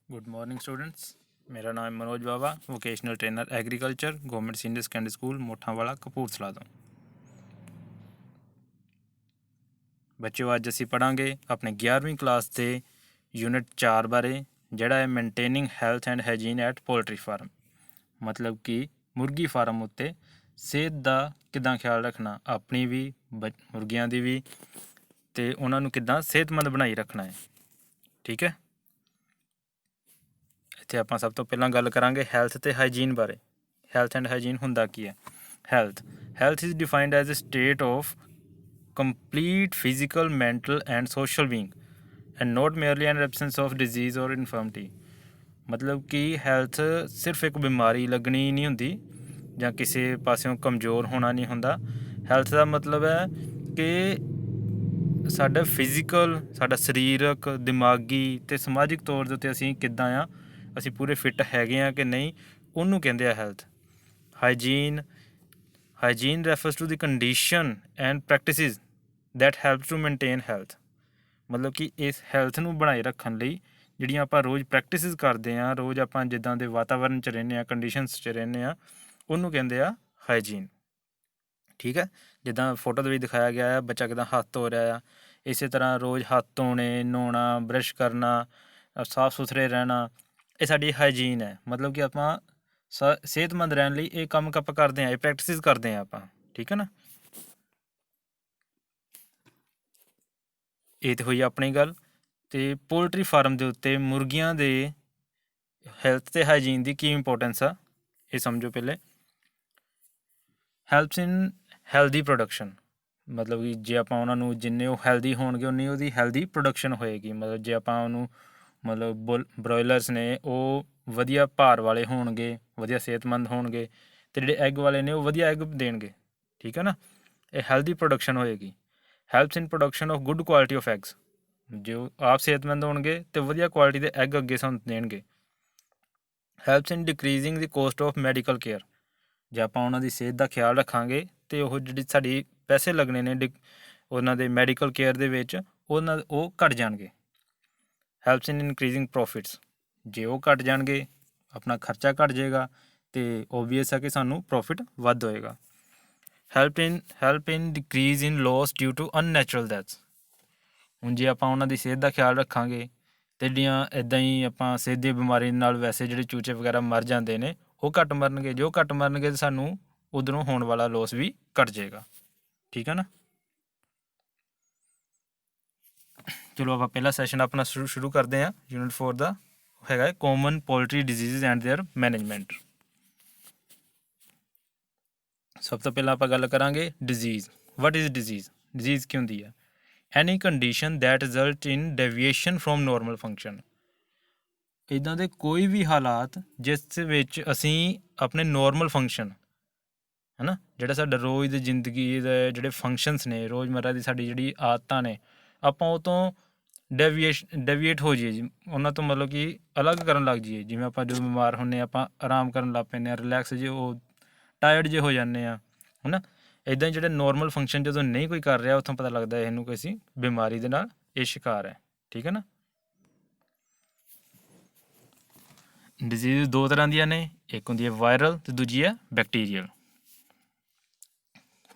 Good morning students. मेरा नाम है Manoj Baba, vocational trainer agriculture, government senior secondary school Mothawala Kapurthala तो। बच्चों अज असी पढ़ांगे अपने 11वीं क्लास के यूनिट 4 बारे, जिहड़ा है maintaining health and hygiene at poultry farm. मतलब कि मुर्गी फार्म उत्ते सेहत का किदां ख्याल रखना, अपनी भी मुर्गियां दी भी, ते उन्हां नूं किदां सेहतमंद बनाई रखना है। ठीक है, ਇੱਥੇ ਆਪਾਂ ਸਭ ਤੋਂ ਪਹਿਲਾਂ ਗੱਲ ਕਰਾਂਗੇ ਹੈਲਥ ਅਤੇ ਹਾਈਜੀਨ ਬਾਰੇ। ਹੈਲਥ ਐਂਡ ਹਾਈਜੀਨ ਹੁੰਦਾ ਕੀ ਹੈ? Health is defined as a state of complete physical, mental and social being and not merely an absence of disease or infirmity. ਮਤਲਬ ਕਿ ਹੈਲਥ ਸਿਰਫ ਇੱਕ ਬਿਮਾਰੀ ਲੱਗਣੀ ਨਹੀਂ ਹੁੰਦੀ ਜਾਂ ਕਿਸੇ ਪਾਸਿਓਂ ਕਮਜ਼ੋਰ ਹੋਣਾ ਨਹੀਂ ਹੁੰਦਾ। ਹੈਲਥ ਦਾ ਮਤਲਬ ਹੈ ਕਿ ਸਾਡਾ ਫਿਜ਼ੀਕਲ, ਸਾਡਾ ਸਰੀਰਕ, ਦਿਮਾਗੀ ਅਤੇ ਸਮਾਜਿਕ ਤੌਰ ਦੇ ਉੱਤੇ ਅਸੀਂ ਕਿੱਦਾਂ ਆ, ਅਸੀਂ ਪੂਰੇ ਫਿੱਟ ਹੈਗੇ ਹਾਂ ਕਿ ਨਹੀਂ, ਉਹਨੂੰ ਕਹਿੰਦੇ ਆ health. Hygiene refers to the condition and practices that help to maintain health. ਮਤਲਬ ਕਿ ਇਸ ਹੈਲਥ ਨੂੰ ਬਣਾਏ ਰੱਖਣ ਲਈ ਜਿਹੜੀਆਂ ਆਪਾਂ ਰੋਜ਼ ਪ੍ਰੈਕਟਿਸਿਸ ਕਰਦੇ ਹਾਂ, ਰੋਜ਼ ਆਪਾਂ ਜਿੱਦਾਂ ਦੇ ਵਾਤਾਵਰਨ 'ਚ ਰਹਿੰਦੇ ਹਾਂ, ਕੰਡੀਸ਼ਨਸ 'ਚ ਰਹਿੰਦੇ ਹਾਂ, ਉਹਨੂੰ ਕਹਿੰਦੇ ਆ ਹਾਈਜੀਨ। ਠੀਕ ਹੈ, ਜਿੱਦਾਂ ਫੋਟੋ ਦੇ ਵਿੱਚ ਦਿਖਾਇਆ ਗਿਆ ਹੈ, ਬੱਚਾ ਕਿੱਦਾਂ ਹੱਥ ਧੋ ਰਿਹਾ ਆ, ਇਸੇ ਤਰ੍ਹਾਂ ਰੋਜ਼ ਹੱਥ ਧੋਣੇ, ਨਹਾਉਣਾ, ਬਰਸ਼ ਕਰਨਾ, ਸਾਫ ਸੁਥਰੇ ਰਹਿਣਾ, ਇਹ ਸਾਡੀ ਹਾਈਜੀਨ ਹੈ। ਮਤਲਬ ਕਿ ਆਪਾਂ ਸਿਹਤਮੰਦ ਰਹਿਣ ਲਈ ਇਹ ਕੰਮ ਆਪਾਂ ਕਰਦੇ ਹਾਂ, ਇਹ ਪ੍ਰੈਕਟਿਸਿਸ ਕਰਦੇ ਹਾਂ ਆਪਾਂ। ਠੀਕ ਹੈ ਨਾ, ਇਹ ਤਾਂ ਹੋਈ ਆਪਣੀ ਗੱਲ। ਅਤੇ ਪੋਲਟਰੀ ਫਾਰਮ ਦੇ ਉੱਤੇ ਮੁਰਗੀਆਂ ਦੇ ਹੈਲਥ ਅਤੇ ਹਾਈਜੀਨ ਦੀ ਕੀ ਇੰਪੋਰਟੈਂਸ ਆ, ਇਹ ਸਮਝੋ ਪਹਿਲੇ। ਹੈਲਪਸ ਇਨ ਹੈਲਦੀ ਪ੍ਰੋਡਕਸ਼ਨ। ਮਤਲਬ ਕਿ ਜੇ ਆਪਾਂ ਉਹਨਾਂ ਨੂੰ ਜਿੰਨੇ ਉਹ ਹੈਲਦੀ ਹੋਣਗੇ ਉਨੀ ਉਹਦੀ ਹੈਲਦੀ ਪ੍ਰੋਡਕਸ਼ਨ ਹੋਏਗੀ। ਮਤਲਬ ਜੇ ਆਪਾਂ ਉਹਨੂੰ ਬਰੋਇਲਰਸ ਨੇ ਉਹ ਵਧੀਆ ਭਾਰ ਵਾਲੇ ਹੋਣਗੇ, ਵਧੀਆ ਸਿਹਤਮੰਦ ਹੋਣਗੇ, ਅਤੇ ਜਿਹੜੇ ਐਗ ਵਾਲੇ ਨੇ ਉਹ ਵਧੀਆ ਐਗ ਦੇਣਗੇ। ਠੀਕ ਹੈ ਨਾ, ਇਹ ਹੈਲਦੀ ਪ੍ਰੋਡਕਸ਼ਨ ਹੋਏਗੀ। Helps in production of good quality of eggs. ਜੇ ਉਹ ਆਪ ਸਿਹਤਮੰਦ ਹੋਣਗੇ ਅਤੇ ਵਧੀਆ ਕੁਆਲਿਟੀ ਦੇ ਐਗ ਅੱਗੇ ਸਾਨੂੰ ਦੇਣਗੇ। Helps in ਡਿਕਰੀਜ਼ਿੰਗ the cost of medical care. ਜੇ ਆਪਾਂ ਉਹਨਾਂ ਦੀ ਸਿਹਤ ਦਾ ਖਿਆਲ ਰੱਖਾਂਗੇ ਅਤੇ ਉਹ ਜਿਹੜੀ ਸਾਡੀ ਪੈਸੇ ਲੱਗਣੇ ਨੇ ਉਹਨਾਂ ਦੇ ਮੈਡੀਕਲ ਕੇਅਰ ਦੇ ਵਿੱਚ, ਉਹ ਘੱਟ ਜਾਣਗੇ। ਹੈਲਪਸ ਇਨ ਇਨਕਰੀਜ਼ਿੰਗ ਪ੍ਰੋਫਿਟਸ। ਜੇ ਉਹ ਘੱਟ ਜਾਣਗੇ, ਆਪਣਾ ਖਰਚਾ ਘੱਟ ਜਾਏਗਾ ਅਤੇ ਓਬਵੀਅਸ ਹੈ ਕਿ ਸਾਨੂੰ ਪ੍ਰੋਫਿਟ ਵੱਧ ਹੋਏਗਾ। Help in decrease in loss due to unnatural deaths. ਹੁਣ ਜੇ ਆਪਾਂ ਉਹਨਾਂ ਦੀ ਸਿਹਤ ਦਾ ਖਿਆਲ ਰੱਖਾਂਗੇ ਅਤੇ ਜਿਹੜੀਆਂ ਇੱਦਾਂ ਹੀ ਆਪਾਂ ਸਿਹਤ ਦੀ ਬਿਮਾਰੀ ਨਾਲ ਵੈਸੇ ਜਿਹੜੇ ਚੂਚੇ ਵਗੈਰਾ ਮਰ ਜਾਂਦੇ ਨੇ, ਉਹ ਘੱਟ ਮਰਨਗੇ। ਜੋ ਘੱਟ ਮਰਨਗੇ ਤਾਂ ਸਾਨੂੰ ਉੱਧਰੋਂ ਹੋਣ ਵਾਲਾ ਲੋਸ ਵੀ ਘੱਟ ਜਾਏਗਾ। ਠੀਕ ਹੈ ਨਾ, ਚਲੋ ਆਪਾਂ ਪਹਿਲਾ ਸੈਸ਼ਨ ਆਪਣਾ ਸ਼ੁਰੂ ਕਰਦੇ ਹਾਂ। ਯੂਨਿਟ 4 ਦਾ ਹੈਗਾ common poultry disease and their management. ਸਭ ਤੋਂ ਪਹਿਲਾਂ ਆਪਾਂ ਗੱਲ ਕਰਾਂਗੇ disease. What is disease? Disease ਕੀ ਹੁੰਦੀ ਹੈ? Any condition that result in deviation from normal function. ਇੱਦਾਂ ਦੇ ਕੋਈ ਵੀ ਹਾਲਾਤ ਜਿਸ ਵਿੱਚ ਅਸੀਂ ਆਪਣੇ ਨੋਰਮਲ ਫੰਕਸ਼ਨ, ਹੈ ਨਾ, ਜਿਹੜਾ ਸਾਡਾ ਰੋਜ਼ ਦੀ ਜ਼ਿੰਦਗੀ ਦੇ ਜਿਹੜੇ ਫੰਕਸ਼ਨਸ ਨੇ, ਰੋਜ਼ਮर्रा ਦੀ ਸਾਡੀ ਜਿਹੜੀ ਆਦਤਾਂ ਨੇ, ਆਪਾਂ ਉਹ ਤੋਂ ਡੈਵੀਏਟ ਹੋ ਜਾਈਏ ਜੀ, ਉਹਨਾਂ ਤੋਂ ਮਤਲਬ ਕਿ ਅਲੱਗ ਕਰਨ ਲੱਗ ਜਾਈਏ। ਜਿਵੇਂ ਆਪਾਂ ਜਦੋਂ ਬਿਮਾਰ ਹੁੰਦੇ ਹਾਂ, ਆਪਾਂ ਆਰਾਮ ਕਰਨ ਲੱਗ ਪੈਂਦੇ ਹਾਂ, ਰਿਲੈਕਸ ਜੇ ਉਹ ਟਾਇਰਡ ਜੇ ਹੋ ਜਾਂਦੇ ਹਾਂ, ਹੈ ਨਾ। ਇੱਦਾਂ ਹੀ ਜਿਹੜੇ ਨੋਰਮਲ ਫੰਕਸ਼ਨ ਜਦੋਂ ਨਹੀਂ ਕੋਈ ਕਰ ਰਿਹਾ, ਉੱਥੋਂ ਪਤਾ ਲੱਗਦਾ ਇਹਨੂੰ ਕਿ ਅਸੀਂ ਬਿਮਾਰੀ ਦੇ ਨਾਲ ਇਹ ਸ਼ਿਕਾਰ ਹੈ। ਠੀਕ ਹੈ ਨਾ। ਡਿਜ਼ੀਜ਼ ਦੋ ਤਰ੍ਹਾਂ ਦੀਆਂ ਨੇ, ਇੱਕ ਹੁੰਦੀ ਹੈ ਵਾਇਰਲ ਅਤੇ ਦੂਜੀ ਹੈ ਬੈਕਟੀਰੀਅਲ।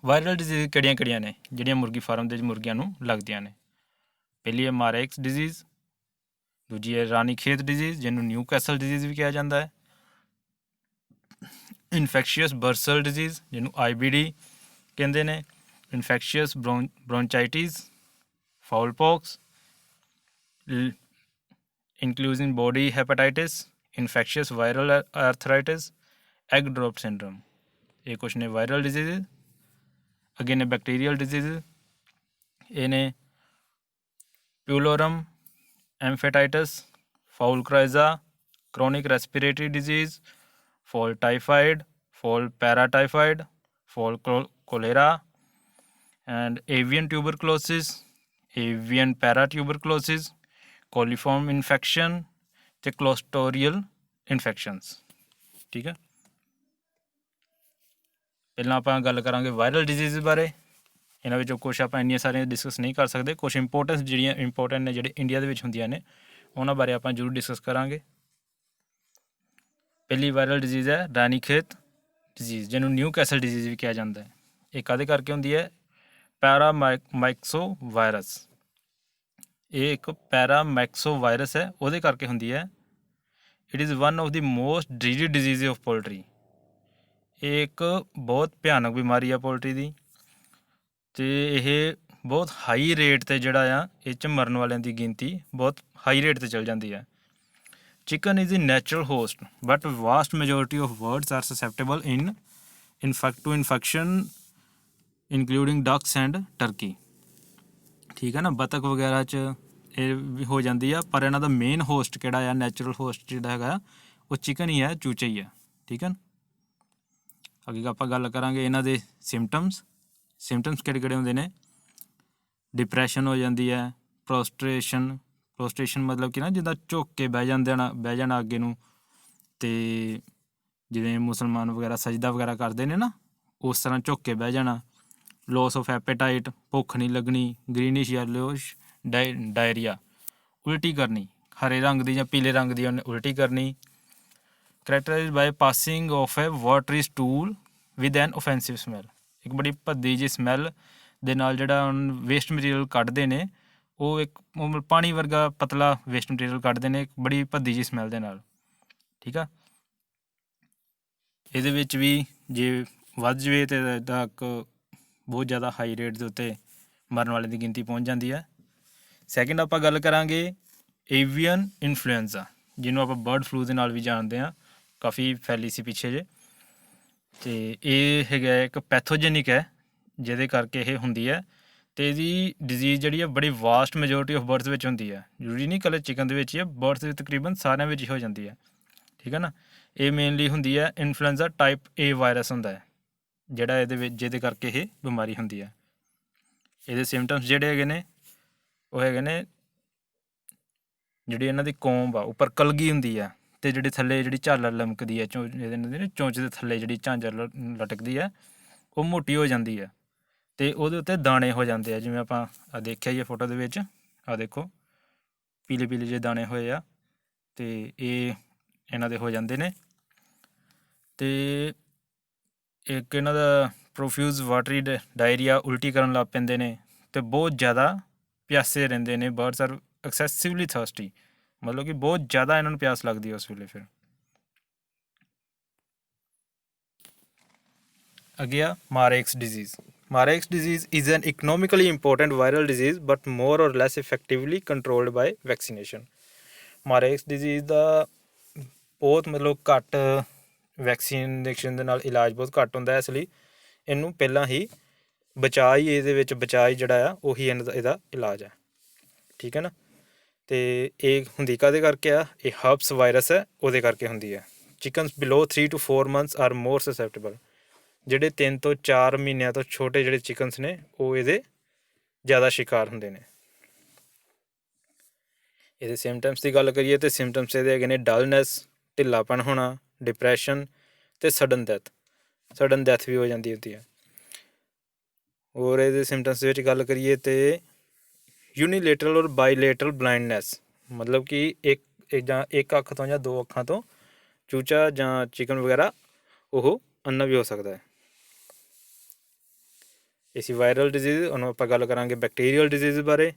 ਵਾਇਰਲ ਡਿਜ਼ੀਜ਼ ਕਿਹੜੀਆਂ ਨੇ ਜਿਹੜੀਆਂ ਮੁਰਗੀ ਫਾਰਮ ਦੇ ਮੁਰਗੀਆਂ ਨੂੰ ਲੱਗਦੀਆਂ ਨੇ? ਪਹਿਲੀ ਹੈ ਮਾਰੈਕਸ ਡਿਜ਼ੀਜ਼, ਦੂਜੀ ਹੈ ਰਾਣੀ ਖੇਤ ਡਿਜ਼ੀਜ਼, ਜਿਹਨੂੰ ਨਿਊ ਕੈਸਲ ਡਿਜ਼ੀਜ਼ ਵੀ ਕਿਹਾ ਜਾਂਦਾ ਹੈ। ਇਨਫੈਕਸ਼ੀਅਸ ਬਰਸਲ ਡਿਜ਼ੀਜ਼, ਜਿਹਨੂੰ IBD ਕਹਿੰਦੇ ਨੇ। Infectious bronchitis, fowl pox, including body hepatitis, infectious viral arthritis, egg drop syndrome. ਇਹ ਕੁਛ ਨੇ ਵਾਇਰਲ ਡਿਜ਼ੀਜ਼। ਅੱਗੇ ਨੇ ਬੈਕਟੀਰੀਅਲ ਡਿਜ਼ੀਜ਼। ਇਹ ਨੇ pullorum omphalitis, fowl coryza, chronic respiratory disease, fall typhoid, fall paratyphoid, fall cholera, and avian tuberculosis, avian paratuberculosis, coliform infection ਅਤੇ clostridial infections। ਠੀਕ ਹੈ, ਪਹਿਲਾਂ ਆਪਾਂ ਗੱਲ ਕਰਾਂਗੇ ਵਾਇਰਲ ਡਿਜ਼ੀਜ਼ ਬਾਰੇ। ਇਹਨਾਂ ਵਿੱਚੋਂ ਕੁਛ ਆਪਾਂ ਇੰਨੀਆਂ ਸਾਰੀਆਂ ਡਿਸਕਸ ਨਹੀਂ ਕਰ ਸਕਦੇ, ਕੁਛ ਇੰਪੋਰਟੈਂਟ ਨੇ ਜਿਹੜੇ ਇੰਡੀਆ ਦੇ ਵਿੱਚ ਹੁੰਦੀਆਂ ਨੇ, ਉਹਨਾਂ ਬਾਰੇ ਆਪਾਂ ਜ਼ਰੂਰ ਡਿਸਕਸ ਕਰਾਂਗੇ। ਪਹਿਲੀ ਵਾਇਰਲ ਡਿਜ਼ੀਜ਼ ਹੈ ਰਾਨੀਖੇਤ ਡਿਜ਼ੀਜ਼, ਜਿਹਨੂੰ ਨਿਊ ਕੈਸਲ ਡਿਜ਼ੀਜ਼ ਵੀ ਕਿਹਾ ਜਾਂਦਾ ਹੈ। ਇਹ ਕਾਹਦੇ ਕਰਕੇ ਹੁੰਦੀ ਹੈ? Paramyxovirus. ਇਹ ਇੱਕ ਪੈਰਾਮਾਈਕਸੋ ਵਾਇਰਸ ਹੈ, ਉਹਦੇ ਕਰਕੇ ਹੁੰਦੀ ਹੈ। It is one of the most ਡਿਜ਼ੀ ਡਿਜ਼ੀਜ਼ ਆਫ ਪੋਲਟਰੀ। ਇਹ ਇੱਕ ਬਹੁਤ ਭਿਆਨਕ ਬਿਮਾਰੀ ਆ ਪੋਲਟਰੀ ਦੀ, ਅਤੇ ਇਹ ਬਹੁਤ ਹਾਈ ਰੇਟ 'ਤੇ ਜਿਹੜਾ ਆ ਇਹ 'ਚ ਮਰਨ ਵਾਲਿਆਂ ਦੀ ਗਿਣਤੀ ਬਹੁਤ ਹਾਈ ਰੇਟ 'ਤੇ ਚੱਲ ਜਾਂਦੀ ਹੈ। Chicken is a natural host, but vast majority of birds are susceptible to infection, including ducks and turkey। ਠੀਕ ਹੈ ਨਾ, ਬਤਖ ਵਗੈਰਾ 'ਚ ਇਹ ਵੀ ਹੋ ਜਾਂਦੀ ਆ, ਪਰ ਇਹਨਾਂ ਦਾ ਮੇਨ ਹੋਸਟ ਕਿਹੜਾ ਆ, ਨੈਚੁਰਲ ਹੋਸਟ ਜਿਹੜਾ ਹੈਗਾ ਉਹ ਚਿਕਨ ਹੀ ਹੈ, ਚੂਚੇ ਹੀ ਹੈ। ਠੀਕ ਹੈ। ਅੱਗੇ ਆਪਾਂ ਗੱਲ ਕਰਾਂਗੇ ਇਹਨਾਂ ਦੇ ਸਿੰਪਟਮਸ ਕਿਹੜੇ ਕਿਹੜੇ ਹੁੰਦੇ ਨੇ। ਡਿਪਰੈਸ਼ਨ ਹੋ ਜਾਂਦੀ ਹੈ, ਪ੍ਰੋਸਟ੍ਰੇਸ਼ਨ ਮਤਲਬ ਕਿ ਨਾ ਜਿੱਦਾਂ ਝੁੱਕ ਕੇ ਬਹਿ ਜਾਣਾ ਅੱਗੇ ਨੂੰ, ਅਤੇ ਜਿਵੇਂ ਮੁਸਲਮਾਨ ਵਗੈਰਾ ਸਜਦਾ ਵਗੈਰਾ ਕਰਦੇ ਨੇ ਨਾ, ਉਸ ਤਰ੍ਹਾਂ ਝੁੱਕ ਕੇ ਬਹਿ ਜਾਣਾ। ਲੋਸ ਆਫ ਐਪੇਟਾਈਟ, ਭੁੱਖ ਨਹੀਂ ਲੱਗਣੀ। ਗ੍ਰੀਨਿਸ਼ ਯੈਲੋਇਸ਼ ਡਾਇਰੀਆ, ਉਲਟੀ ਕਰਨੀ, ਹਰੇ ਰੰਗ ਦੀ ਜਾਂ ਪੀਲੇ ਰੰਗ ਦੀ ਉਹਨੇ ਉਲਟੀ ਕਰਨੀ। ਕਰੈਕਟਰਾਈਜ਼ਡ ਬਾਏ ਪਾਸਿੰਗ ਆਫ ਐ ਵਾਟਰੀ ਸਟੂਲ ਵਿਦ ਐਨ ਓਫੈਂਸਿਵ ਸਮੈਲ। ਇੱਕ ਬੜੀ ਭੱਦੀ ਜਿਹੀ ਸਮੈਲ ਦੇ ਨਾਲ ਜਿਹੜਾ ਵੇਸਟ ਮਟੀਰੀਅਲ ਕੱਢਦੇ ਨੇ, ਉਹ ਇੱਕ ਪਾਣੀ ਵਰਗਾ ਪਤਲਾ ਵੇਸਟ ਮਟੀਰੀਅਲ ਕੱਢਦੇ ਨੇ, ਇੱਕ ਬੜੀ ਭੱਦੀ ਜਿਹੀ ਸਮੈਲ ਦੇ ਨਾਲ। ਠੀਕ ਆ। ਇਹਦੇ ਵਿੱਚ ਵੀ ਜੇ ਵੱਧ ਜਾਵੇ ਤਾਂ ਇਹਦਾ ਇੱਕ ਬਹੁਤ ਜ਼ਿਆਦਾ ਹਾਈ ਰੇਟ ਦੇ ਉੱਤੇ ਮਰਨ ਵਾਲੇ ਦੀ ਗਿਣਤੀ ਪਹੁੰਚ ਜਾਂਦੀ ਹੈ। ਸੈਕਿੰਡ ਆਪਾਂ ਗੱਲ ਕਰਾਂਗੇ ਏਵੀਅਨ ਇਨਫਲੂਐਂਜ਼ਾ, ਜਿਹਨੂੰ ਆਪਾਂ ਬਰਡ ਫਲੂ ਦੇ ਨਾਲ ਵੀ ਜਾਣਦੇ ਹਾਂ, ਕਾਫੀ ਫੈਲੀ ਸੀ ਪਿੱਛੇ ਜੇ। ਅਤੇ ਇਹ ਹੈਗਾ ਇੱਕ ਪੈਥੋਜੈਨਿਕ ਹੈ, ਜਿਹਦੇ ਕਰਕੇ ਇਹ ਹੁੰਦੀ ਹੈ। ਅਤੇ ਇਹਦੀ ਡਿਜ਼ੀਜ਼ ਜਿਹੜੀ ਹੈ ਬੜੀ ਵਾਸਟ ਮੈਜੋਰਟੀ ਆਫ ਬਰਡਸ ਵਿੱਚ ਹੁੰਦੀ ਹੈ, ਜ਼ਰੂਰੀ ਨਹੀਂ ਇਕੱਲੇ ਚਿਕਨ ਦੇ ਵਿੱਚ ਹੀ ਹੈ, ਬਰਡਸ ਦੇ ਤਕਰੀਬਨ ਸਾਰਿਆਂ ਵਿੱਚ ਹੀ ਹੋ ਜਾਂਦੀ ਹੈ। ਠੀਕ ਹੈ ਨਾ। ਇਹ ਮੇਨਲੀ ਹੁੰਦੀ ਹੈ ਇਨਫਲੂਐਂਜ਼ਾ ਟਾਈਪ A ਵਾਇਰਸ ਹੁੰਦਾ ਹੈ, ਜਿਹੜਾ ਇਹਦੇ ਵਿੱਚ ਜਿਹਦੇ ਕਰਕੇ ਇਹ ਬਿਮਾਰੀ ਹੁੰਦੀ ਹੈ। ਇਹਦੇ ਸਿੰਪਟਮਸ ਜਿਹੜੇ ਹੈਗੇ ਨੇ ਉਹ ਹੈਗੇ ਨੇ, ਜਿਹੜੀ ਇਹਨਾਂ ਦੀ ਕੋਂਬ ਆ ਉੱਪਰ ਕਲਗੀ ਹੁੰਦੀ ਆ, ਅਤੇ ਜਿਹੜੀ ਥੱਲੇ ਜਿਹੜੀ ਝਾਲਰ ਲਮਕਦੀ ਹੈ, ਚੋਂਚ ਦੇ ਥੱਲੇ ਜਿਹੜੀ ਝਾਂਜਰ ਲਟਕਦੀ ਹੈ, ਉਹ ਮੋਟੀ ਹੋ ਜਾਂਦੀ ਹੈ, ਅਤੇ ਉਹਦੇ ਉੱਤੇ ਦਾਣੇ ਹੋ ਜਾਂਦੇ ਆ। ਜਿਵੇਂ ਆਪਾਂ ਦੇਖਿਆ ਹੀ ਹੈ ਫੋਟੋ ਦੇ ਵਿੱਚ, ਦੇਖੋ ਪੀਲੇ ਪੀਲੇ ਜਿਹੇ ਦਾਣੇ ਹੋਏ ਆ, ਅਤੇ ਇਹ ਇਹਨਾਂ ਦੇ ਹੋ ਜਾਂਦੇ ਨੇ। ਅਤੇ ਇੱਕ ਇਹਨਾਂ ਦਾ ਪ੍ਰੋਫਿਊਜ਼ ਵਾਟਰੀ ਡਾਇਰੀਆ, ਉਲਟੀ ਕਰਨ ਲੱਗ ਪੈਂਦੇ ਨੇ, ਅਤੇ ਬਹੁਤ ਜ਼ਿਆਦਾ ਪਿਆਸੇ ਰਹਿੰਦੇ ਨੇ। ਬਰਡਸ ਆਰ ਐਕਸੈਸਿਵਲੀ ਥਰਸਟੀ, ਮਤਲਬ ਕਿ ਬਹੁਤ ਜ਼ਿਆਦਾ ਇਹਨਾਂ ਨੂੰ ਪਿਆਸ ਲੱਗਦੀ ਹੈ ਉਸ ਵੇਲੇ। ਫਿਰ ਅੱਗੇ ਆ ਮਾਰੇਕਸ disease. Marek's disease is an economically important viral disease but more or less effectively controlled by vaccination। Marek's disease ਦਾ ਬਹੁਤ ਮਤਲਬ ਘੱਟ ਵੈਕਸੀਨੇਸ਼ਨ ਦੇ ਨਾਲ ਇਲਾਜ ਬਹੁਤ ਘੱਟ ਹੁੰਦਾ ਹੈ, ਇਸ ਲਈ ਇਹਨੂੰ ਪਹਿਲਾਂ ਹੀ ਬਚਾਅ ਹੀ ਜਿਹੜਾ ਆ ਉਹੀ ਇਹਦਾ ਇਲਾਜ ਹੈ। ਠੀਕ ਹੈ ਨਾ। ਅਤੇ ਇਹ ਹੁੰਦੀ ਕਾਹਦੇ ਕਰਕੇ ਆ? ਇਹ ਹਰਪਸ ਵਾਇਰਸ ਹੈ, ਉਹਦੇ ਕਰਕੇ ਹੁੰਦੀ ਹੈ। Chickens below 3 to 4 months are more susceptible. ਜਿਹੜੇ 3 ਤੋਂ 4 ਮਹੀਨਿਆਂ ਤੋਂ ਛੋਟੇ ਜਿਹੜੇ ਚਿਕਨਸ ਨੇ ਉਹ ਇਹਦੇ ਜ਼ਿਆਦਾ ਸ਼ਿਕਾਰ ਹੁੰਦੇ ਨੇ। ਇਹਦੇ ਸਿੰਪਟਮਸ ਦੀ ਗੱਲ ਕਰੀਏ ਤਾਂ ਸਿੰਪਟਮਸ ਇਹਦੇ ਹੈਗੇ ਨੇ ਡਲਨੈਸ, ਢਿੱਲਾਪਣ ਹੋਣਾ, ਡਿਪਰੈਸ਼ਨ ਅਤੇ ਸਡਨ ਡੈਥ ਵੀ ਹੋ ਜਾਂਦੀ ਹੁੰਦੀ ਹੈ। ਹੋਰ ਇਹਦੇ ਸਿੰਪਟਮਸ ਦੇ ਵਿੱਚ ਗੱਲ ਕਰੀਏ ਤਾਂ ਯੂਨੀਲੇਟਰਲ ਔਰ ਬਾਈਲੇਟਰਲ ਬਲਾਈਂਡਨੈਸ, ਮਤਲਬ ਕਿ ਇੱਕ ਅੱਖ ਤੋਂ ਜਾਂ 2 ਅੱਖਾਂ ਤੋਂ ਚੂਚਾ ਜਾਂ ਚਿਕਨ ਵਗੈਰਾ ਉਹ ਅੰਨਾ ਵੀ ਹੋ ਸਕਦਾ ਹੈ। ਇਹ ਸੀ ਵਾਇਰਲ ਡਿਜ਼ੀਜ਼। ਉਹਨੂੰ ਆਪਾਂ ਗੱਲ ਕਰਾਂਗੇ ਬੈਕਟੀਰੀਅਲ ਡਿਜ਼ੀਜ਼ ਬਾਰੇ।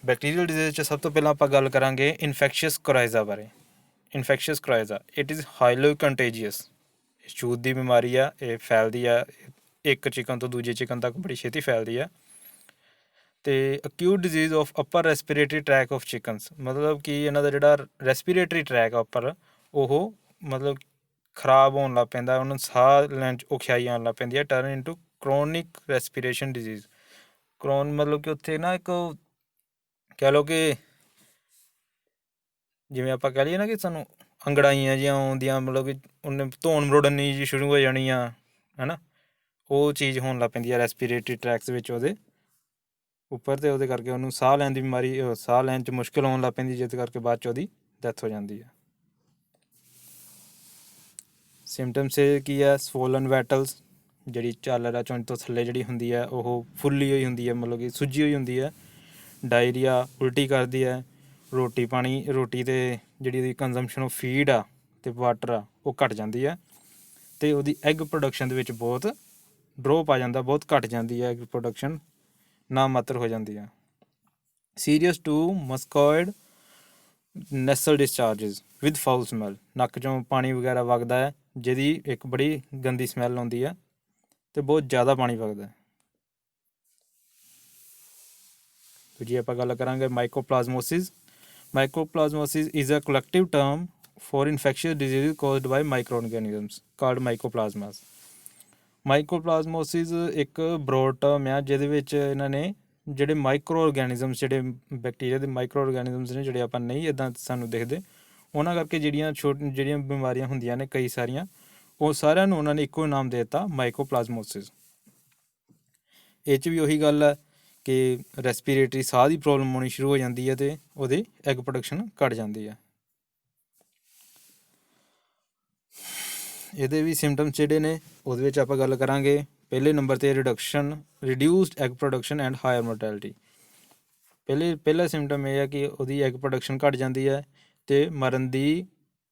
ਬੈਕਟੀਰੀਅਲ ਡਿਜ਼ੀਜ਼ 'ਚ ਸਭ ਤੋਂ ਪਹਿਲਾਂ ਆਪਾਂ ਗੱਲ ਕਰਾਂਗੇ ਇਨਫੈਕਸ਼ੀਅਸ ਕੋਰਾਈਜ਼ਾ ਬਾਰੇ। Infectious coryza it is highly contagious. ਇਹ ਛੂਤ ਦੀ ਬਿਮਾਰੀ ਆ, ਇਹ ਫੈਲਦੀ ਆ ਇੱਕ ਚਿਕਨ ਤੋਂ ਦੂਜੇ ਚਿਕਨ ਤੱਕ ਬੜੀ ਛੇਤੀ ਫੈਲਦੀ ਆ। ਅਤੇ acute disease of upper respiratory tract of chickens, ਮਤਲਬ ਕਿ ਇਹਨਾਂ ਦਾ ਜਿਹੜਾ ਰੈਸਪੀਰੇਟਰੀ ਟਰੈਕ ਆ ਉੱਪਰ, ਉਹ ਮਤਲਬ ਖਰਾਬ ਹੋਣ ਲੱਗ ਪੈਂਦਾ, ਉਹਨੂੰ ਸਾਹ ਲੈਣ 'ਚ ਔਖਿਆਈ ਆਉਣ ਲੱਗ ਪੈਂਦੀ ਹੈ। Turn into chronic respiration disease. ਮਤਲਬ ਕਿ ਉੱਥੇ ਨਾ ਇੱਕ ਕਹਿ ਲਓ ਕਿ ਜਿਵੇਂ ਆਪਾਂ ਕਹਿ ਲਈਏ ਨਾ ਕਿ ਸਾਨੂੰ ਅੰਗੜਾਈਆਂ ਜਿਹੀਆਂ ਆਉਂਦੀਆਂ, ਮਤਲਬ ਕਿ ਉਹਨੇ ਧੌਣ ਮਰੋੜਨੀ ਜਿਹੀ ਸ਼ੁਰੂ ਹੋ ਜਾਣੀ ਆ, ਹੈ ਨਾ, ਉਹ ਚੀਜ਼ ਹੋਣ ਲੱਗ ਪੈਂਦੀ ਆ ਰੈਸਪੀਰੇਟਰੀ ਟਰੈਕਸ ਵਿੱਚ ਉਹਦੇ ਉੱਪਰ, ਅਤੇ ਉਹਦੇ ਕਰਕੇ ਉਹਨੂੰ ਸਾਹ ਲੈਣ ਦੀ ਬਿਮਾਰੀ, ਸਾਹ ਲੈਣ 'ਚ ਮੁਸ਼ਕਿਲ ਆਉਣ ਲੱਗ ਪੈਂਦੀ, ਜਿਸ ਕਰਕੇ ਬਾਅਦ 'ਚ ਉਹਦੀ ਡੈਥ ਹੋ ਜਾਂਦੀ ਹੈ। ਸਿੰਪਟਮਸ ਇਹ ਕੀ ਹੈ? ਸਵੋਲਨ ਵੈਟਲਸ, ਜਿਹੜੀ ਝਾਲਰ ਆ ਚੁੰਝ ਤੋਂ ਥੱਲੇ ਜਿਹੜੀ ਹੁੰਦੀ ਹੈ ਉਹ ਫੁੱਲੀ ਹੋਈ ਹੁੰਦੀ ਹੈ, ਮਤਲਬ ਕਿ ਸੁੱਜੀ ਹੋਈ ਹੁੰਦੀ ਹੈ। ਡਾਇਰੀਆ, ਉਲਟੀ ਕਰਦੀ ਹੈ। ਰੋਟੀ ਤੇ ਜਿਹੜੀ ਉਹਦੀ ਕੰਜ਼ੰਪਸ਼ਨ ਆਫ ਫੀਡ ਆ ਅਤੇ ਵਾਟਰ ਆ ਉਹ ਘੱਟ ਜਾਂਦੀ ਆ ਅਤੇ ਉਹਦੀ ਐਗ ਪ੍ਰੋਡਕਸ਼ਨ ਦੇ ਵਿੱਚ ਬਹੁਤ ਡਰੋਪ ਆ ਜਾਂਦਾ, ਬਹੁਤ ਘੱਟ ਜਾਂਦੀ ਹੈ ਐਗ ਪ੍ਰੋਡਕਸ਼ਨ, ਨਾ ਮਾਤਰ ਹੋ ਜਾਂਦੀ ਆ। Serious to mucoid nasal discharges with foul smell, ਨੱਕ 'ਚੋਂ ਪਾਣੀ ਵਗੈਰਾ ਵਗਦਾ ਹੈ ਜਿਹਦੀ ਇੱਕ ਬੜੀ ਗੰਦੀ ਸਮੈਲ ਆਉਂਦੀ ਹੈ ਅਤੇ ਬਹੁਤ ਜ਼ਿਆਦਾ ਪਾਣੀ ਵਗਦਾ। ਦੂਜੀ ਆਪਾਂ ਗੱਲ ਕਰਾਂਗੇ mycoplasmosis. Mycoplasmosis is a collective term for infectious disease caused by micro organisms called mycoplasmas. Mycoplasmosis ਇੱਕ ਬਰੋਡ ਟਰਮ ਆ ਜਿਹਦੇ ਵਿੱਚ ਇਹਨਾਂ ਨੇ ਜਿਹੜੇ ਮਾਈਕਰੋ ਆਰਗੈਨਿਜ਼ਮਸ, ਜਿਹੜੇ ਬੈਕਟੀਰੀਆ ਦੇ ਮਾਈਕਰੋ ਆਰਗੈਨਿਜ਼ਮਸ ਨੇ, ਜਿਹੜੇ ਆਪਾਂ ਨਹੀਂ ਇੱਦਾਂ ਸਾਨੂੰ ਦਿਖਦੇ, ਉਹਨਾਂ ਕਰਕੇ ਜਿਹੜੀਆਂ ਬਿਮਾਰੀਆਂ ਹੁੰਦੀਆਂ ਨੇ ਕਈ ਸਾਰੀਆਂ, ਉਹ ਸਾਰਿਆਂ ਨੂੰ ਉਹਨਾਂ ਨੇ ਇੱਕੋ ਨਾਮ ਦੇ ਦਿੱਤਾ ਮਾਈਕੋਪਲਾਜ਼ਮੋਸਿਸ। ਇਹ 'ਚ ਵੀ ਉਹੀ ਗੱਲ ਹੈ ਕਿ ਰੈਸਪੀਰੇਟਰੀ ਸਾਹ ਦੀ ਪ੍ਰੋਬਲਮ ਹੋਣੀ ਸ਼ੁਰੂ ਹੋ ਜਾਂਦੀ ਹੈ ਅਤੇ ਉਹਦੀ ਐਗ ਪ੍ਰੋਡਕਸ਼ਨ ਘੱਟ ਜਾਂਦੀ ਹੈ। ਇਹਦੇ ਵੀ ਸਿੰਪਟਮਸ ਜਿਹੜੇ ਨੇ ਉਹਦੇ ਵਿੱਚ ਆਪਾਂ ਗੱਲ ਕਰਾਂਗੇ। ਪਹਿਲੇ ਨੰਬਰ 'ਤੇ reduced egg production and higher mortality. ਪਹਿਲਾ ਸਿੰਪਟਮ ਇਹ ਹੈ ਕਿ ਉਹਦੀ ਐਗ ਪ੍ਰੋਡਕਸ਼ਨ ਘੱਟ ਜਾਂਦੀ ਹੈ ਅਤੇ